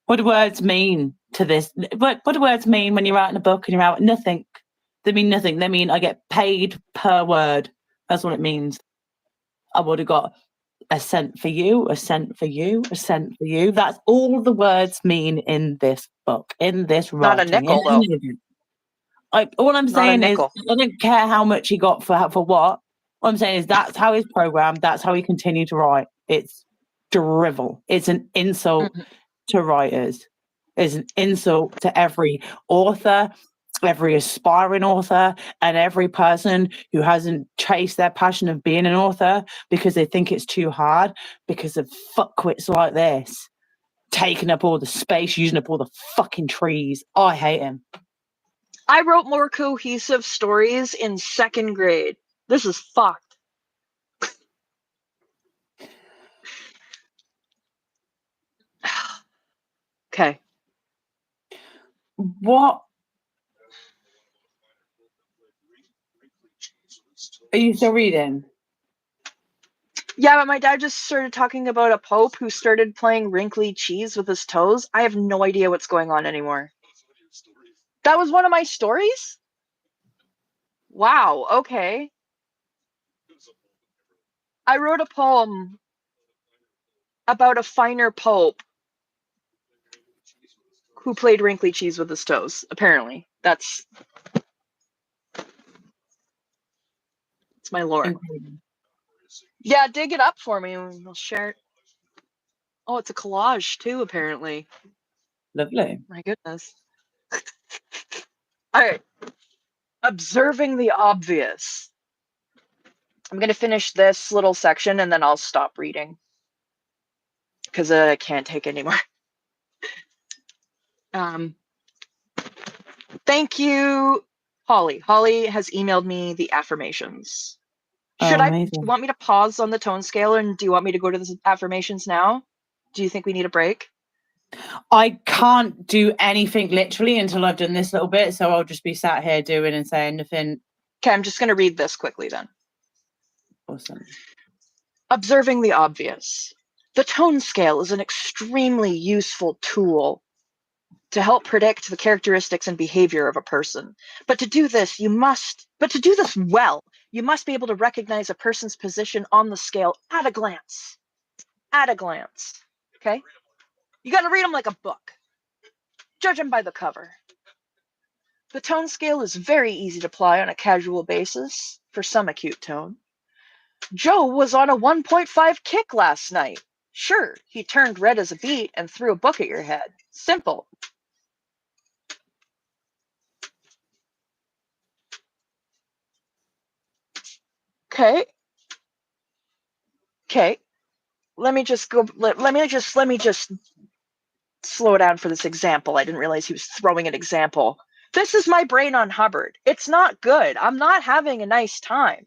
What do words mean to this? What do words mean when you're writing a book and you're out? Nothing. They mean nothing. They mean I get paid per word. That's what it means. I would have got a cent for you, a cent for you, a cent for you. That's all the words mean in this book, in this Not a writing, in nickel, though. any of it. All I'm Not a saying is, nickel. I don't care how much he got for what. What I'm saying is that's how he's programmed. That's how he continued to write. It's drivel. It's an insult to writers. It's an insult to every author, every aspiring author, and every person who hasn't chased their passion of being an author because they think it's too hard because of fuckwits like this taking up all the space, using up all the fucking trees. I hate him. I wrote more cohesive stories in 2nd grade. This is fucked. Okay. What? Are you still reading? Yeah, but my dad just started talking about a pope who started playing wrinkly cheese with his toes. I have no idea what's going on anymore. That was one of my stories? Wow, okay. I wrote a poem about a finer pope who played wrinkly cheese with his toes, apparently. That's my lore. Incredible. Yeah, dig it up for me and we'll share it. Oh, it's a collage too, apparently. Lovely. My goodness. All right. Observing the obvious. I'm going to finish this little section and then I'll stop reading because I can't take anymore. Thank you, Holly. Holly has emailed me the affirmations. Do you Amazing. want me to pause on the tone scale and do you want me to go to the affirmations now? Do you think we need a break? I can't do anything literally until I've done this little bit, so I'll just be sat here doing and saying nothing. Okay, I'm just going to read this quickly then. Awesome. Observing the obvious. The tone scale is an extremely useful tool to help predict the characteristics and behavior of a person. But to do this well, you must be able to recognize a person's position on the scale at a glance. At a glance. Okay? You got to read them like a book. Judge them by the cover. The tone scale is very easy to apply on a casual basis for some acute tone. Joe was on a 1.5 kick last night. Sure, he turned red as a beet and threw a book at your head. Simple. Okay. Let me just slow down for this example. I didn't realize he was throwing an example. This is my brain on Hubbard. It's not good. I'm not having a nice time.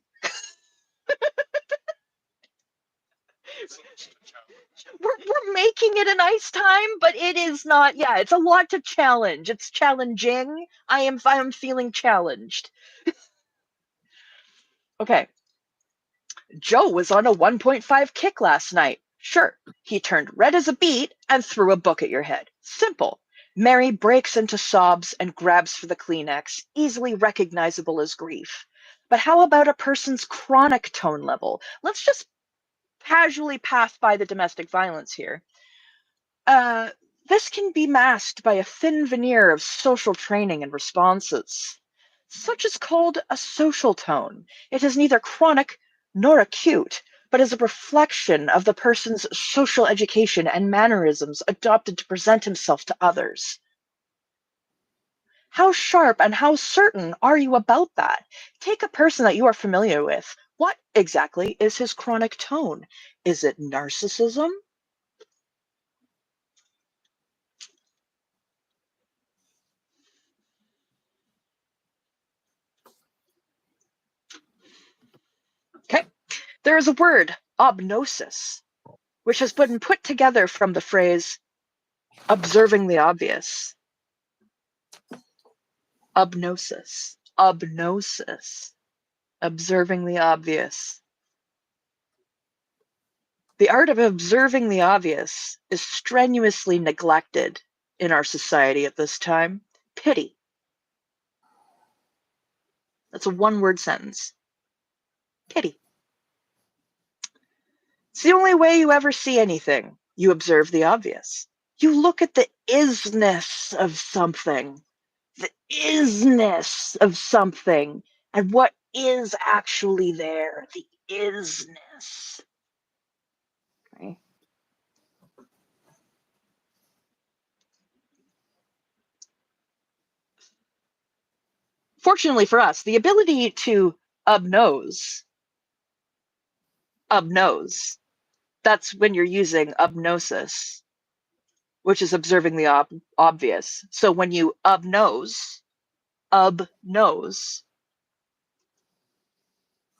We're making it a nice time, but it is not. Yeah, it's a lot to challenge. It's challenging. I am feeling challenged. Okay. Joe was on a 1.5 kick last night. Sure. He turned red as a beet and threw a book at your head. Simple. Mary breaks into sobs and grabs for the Kleenex, easily recognizable as grief. But how about a person's chronic tone level? Let's just casually pass by the domestic violence here. This can be masked by a thin veneer of social training and responses. Such is called a social tone. It is neither chronic nor acute, but is a reflection of the person's social education and mannerisms adopted to present himself to others. How sharp and how certain are you about that? Take a person that you are familiar with. What exactly is his chronic tone? Is it narcissism? Okay. There is a word, obnosis, which has been put together from the phrase observing the obvious. Obnosis. Observing the obvious. The art of observing the obvious is strenuously neglected in our society at this time? Pity. That's a one-word sentence. Pity. It's the only way you ever see anything. You observe the obvious. You look at the isness of something. The isness of something. And what is actually there. The isness. Okay. Fortunately for us, the ability to obnose, that's when you're using obnosis, which is observing the obvious. So when you obnose,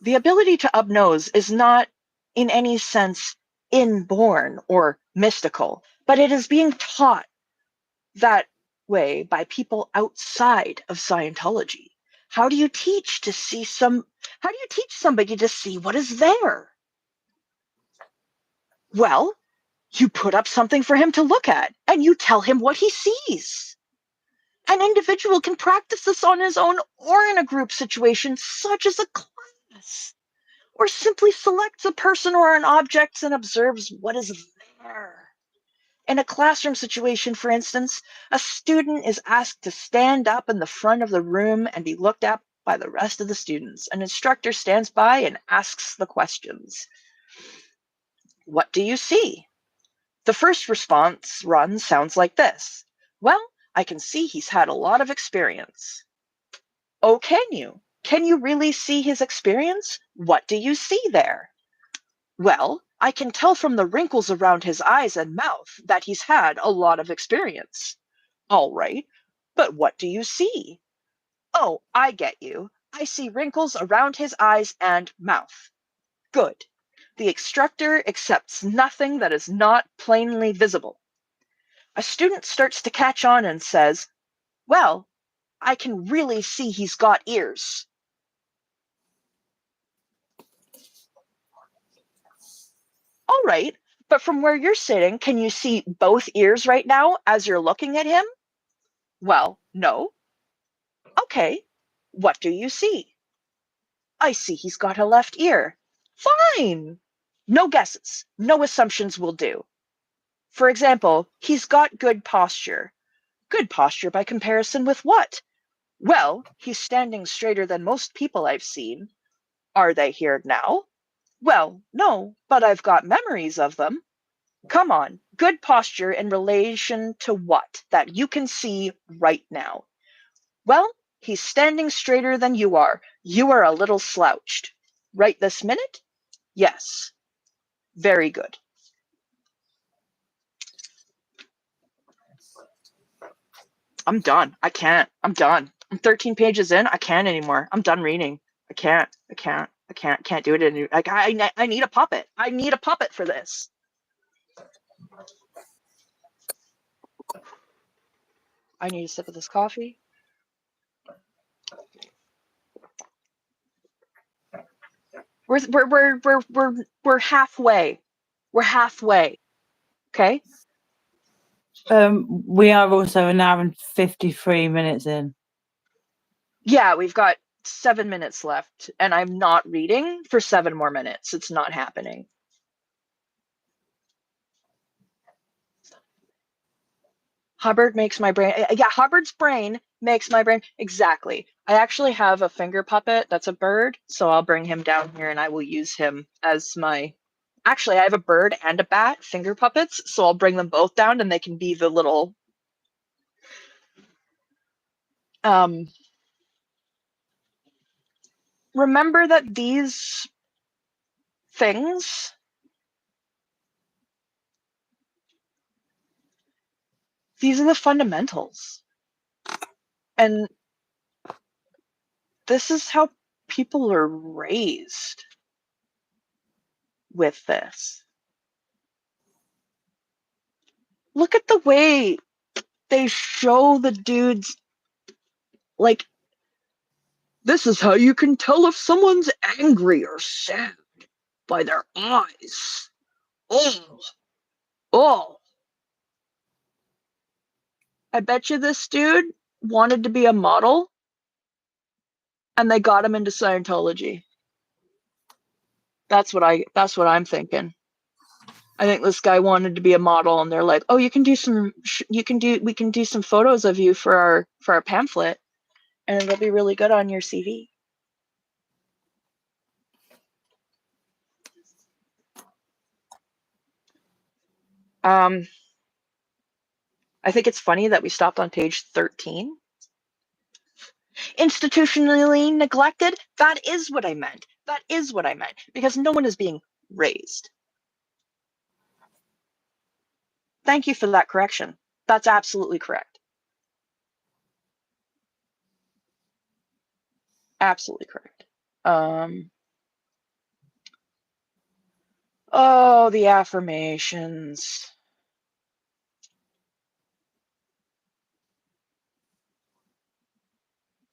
the ability to obnose is not in any sense inborn or mystical, but it is being taught that way by people outside of Scientology. How do you teach somebody to see what is there? Well, you put up something for him to look at and you tell him what he sees. An individual can practice this on his own or in a group situation, such as a class, or simply selects a person or an object and observes what is there. In a classroom situation, for instance, a student is asked to stand up in the front of the room and be looked at by the rest of the students. An instructor stands by and asks the questions. What do you see? The first response run sounds like this. Well, I can see he's had a lot of experience. Oh, can you? Can you really see his experience? What do you see there? Well, I can tell from the wrinkles around his eyes and mouth that he's had a lot of experience. All right, but what do you see? Oh, I get you. I see wrinkles around his eyes and mouth. Good. The instructor accepts nothing that is not plainly visible. A student starts to catch on and says, well, I can really see he's got ears. All right, but from where you're sitting, can you see both ears right now as you're looking at him? Well, no. Okay, what do you see? I see he's got a left ear. Fine. No guesses, no assumptions will do. For example, he's got good posture. Good posture by comparison with what? Well, he's standing straighter than most people I've seen. Are they here now? Well, no, but I've got memories of them. Come on, good posture in relation to what that you can see right now? Well, he's standing straighter than you are. You are a little slouched. Right this minute? Yes. Very good. I'm done. I can't. I'm done. I'm 13 pages in. I can't anymore. I'm done reading. I can't do it anymore. Like, I need a puppet. I need a puppet for this. I need a sip of this coffee. We're halfway. We're halfway. Okay? We are also an hour and 53 minutes in. Yeah, we've got 7 minutes left, and I'm not reading for 7 more minutes. It's not happening. Hubbard makes my brain. Yeah, Hubbard's brain makes my brain. Exactly. I actually have a finger puppet that's a bird, so I'll bring him down here and I will use him as my. Actually, I have a bird and a bat finger puppets, so I'll bring them both down and they can be the little. Remember that these things, these are the fundamentals. And this is how people are raised with this. Look at the way they show the dudes, like, this is how you can tell if someone's angry or sad, by their eyes. Oh, oh. I bet you this dude wanted to be a model and they got him into Scientology. That's what I'm thinking. I think this guy wanted to be a model and they're like, "Oh, we can do some photos of you for our pamphlet and it'll be really good on your CV." I think it's funny that we stopped on page 13. Institutionally neglected? That is what I meant. That is what I meant. Because no one is being raised. Thank you for that correction. That's absolutely correct. Absolutely correct. Oh, the affirmations.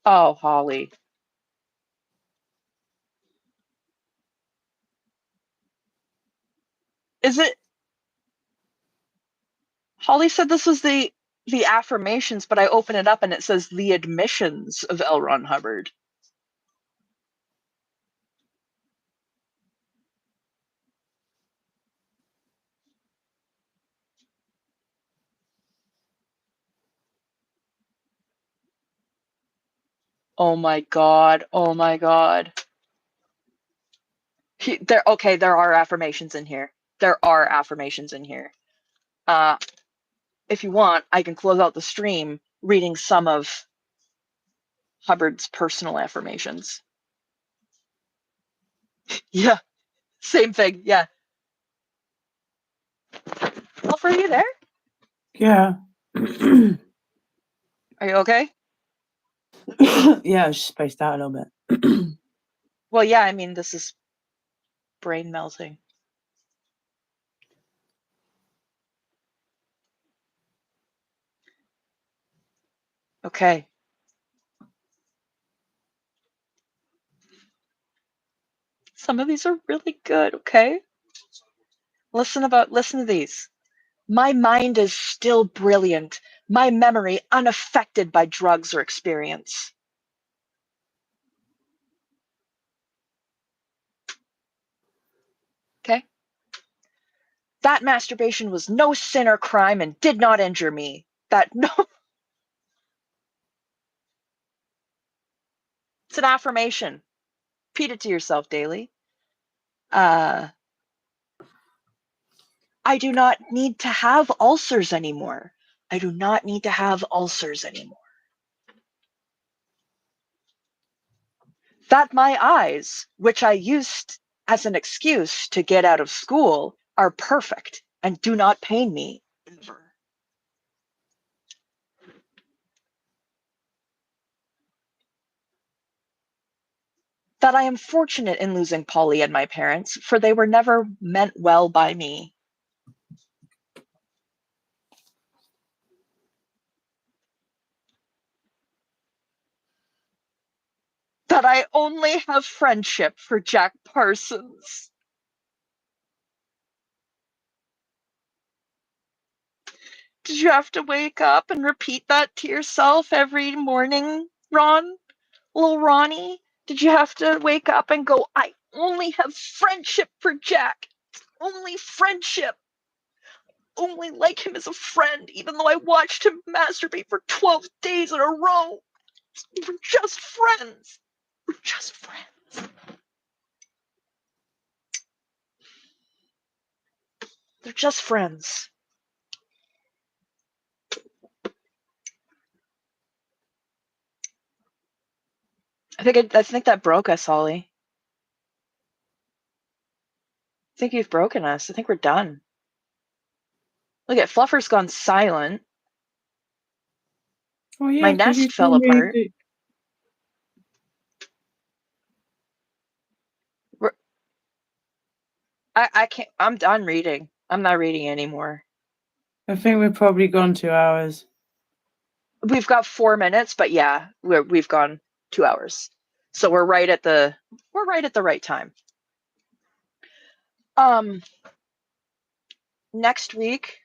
Oh, Holly. Is it? Holly said this was the affirmations, but I open it up and it says the admissions of L. Ron Hubbard. Oh my god. Oh my god. There are affirmations in here. There are affirmations in here. If you want, I can close out the stream reading some of Hubbard's personal affirmations. Yeah, same thing. Yeah. Well, are you there? Yeah. Are you okay? Yeah, I was just spaced out a little bit. Well, yeah, I mean, this is brain melting. Okay. Some of these are really good, okay? Listen to these. My mind is still brilliant. My memory unaffected by drugs or experience. Okay? That masturbation was no sin or crime and did not injure me. It's an affirmation. Repeat it to yourself daily. I do not need to have ulcers anymore. I do not need to have ulcers anymore. That my eyes, which I used as an excuse to get out of school, are perfect and do not pain me ever. That I am fortunate in losing Polly and my parents, for they were never meant well by me. That I only have friendship for Jack Parsons. Did you have to wake up and repeat that to yourself every morning, Ron? Little Ronnie? Did you have to wake up and go, I only have friendship for Jack? Only friendship. Only like him as a friend, even though I watched him masturbate for 12 days in a row. We're just friends. We're just friends. They're just friends. I think that broke us, Holly. I think you've broken us. I think we're done. Look at Fluffer's gone silent. Oh yeah, My because you nest fell told me apart. to. I can't. I'm done reading. I'm not reading anymore. I think we've probably gone 2 hours. We've got 4 minutes, but yeah, we've gone 2 hours. So we're right at the right time. Next week,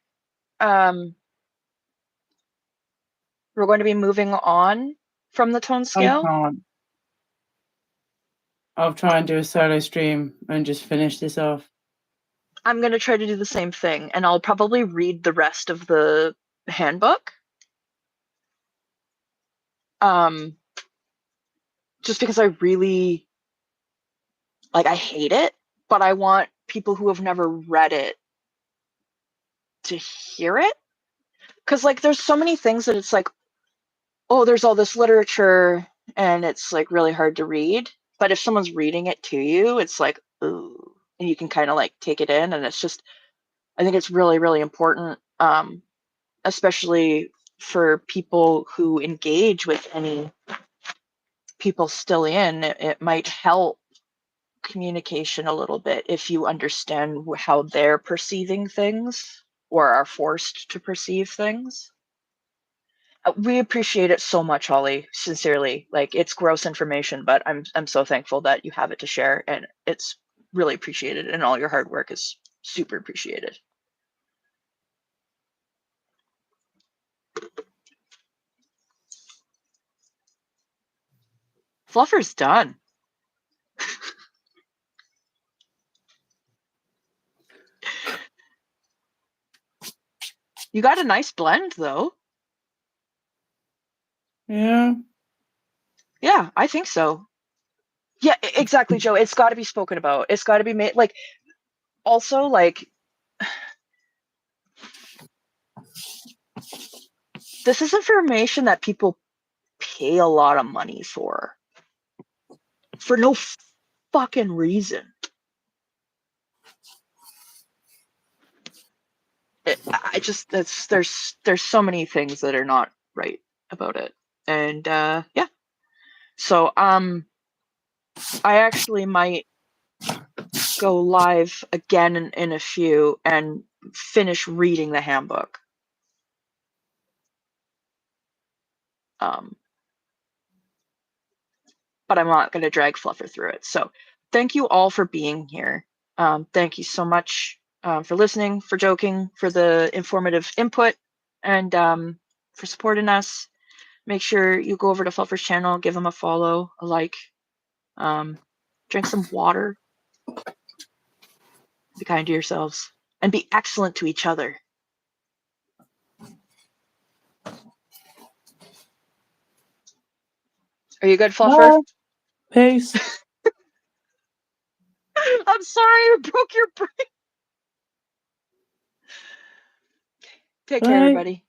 We're going to be moving on from the tone I scale. can't. I'll try and do a solo stream and just finish this off. I'm going to try to do the same thing, and I'll probably read the rest of the handbook. Just because I really, like, I hate it, but I want people who have never read it to hear it. Because, like, there's so many things that it's like, oh, there's all this literature, and it's, like, really hard to read. But if someone's reading it to you, it's like, ooh, and you can kind of, like, take it in, and it's just, I think it's really, really important, especially for people who engage with any people still in. It might help communication a little bit if you understand how they're perceiving things or are forced to perceive things. We appreciate it so much, Holly, sincerely. Like, it's gross information, but I'm so thankful that you have it to share, and it's really appreciated, and all your hard work is super appreciated. Fluffer's done. You got a nice blend, though. Yeah. Yeah, I think so. Yeah, exactly, Joe. It's got to be spoken about. It's got to be made. Like, also, like, this is information that people pay a lot of money for no fucking reason. I just, there's so many things that are not right about it, and yeah. So I actually might go live again in a few and finish reading the handbook. But I'm not going to drag Fluffer through it. So thank you all for being here. Thank you so much for listening, for joking, for the informative input, and for supporting us. Make sure you go over to Fluffer's channel, give him a follow, a like, drink some water, be kind to yourselves, and be excellent to each other. Are you good, Fluffer? Bye. Peace. I'm sorry I broke your brain. Take care, everybody.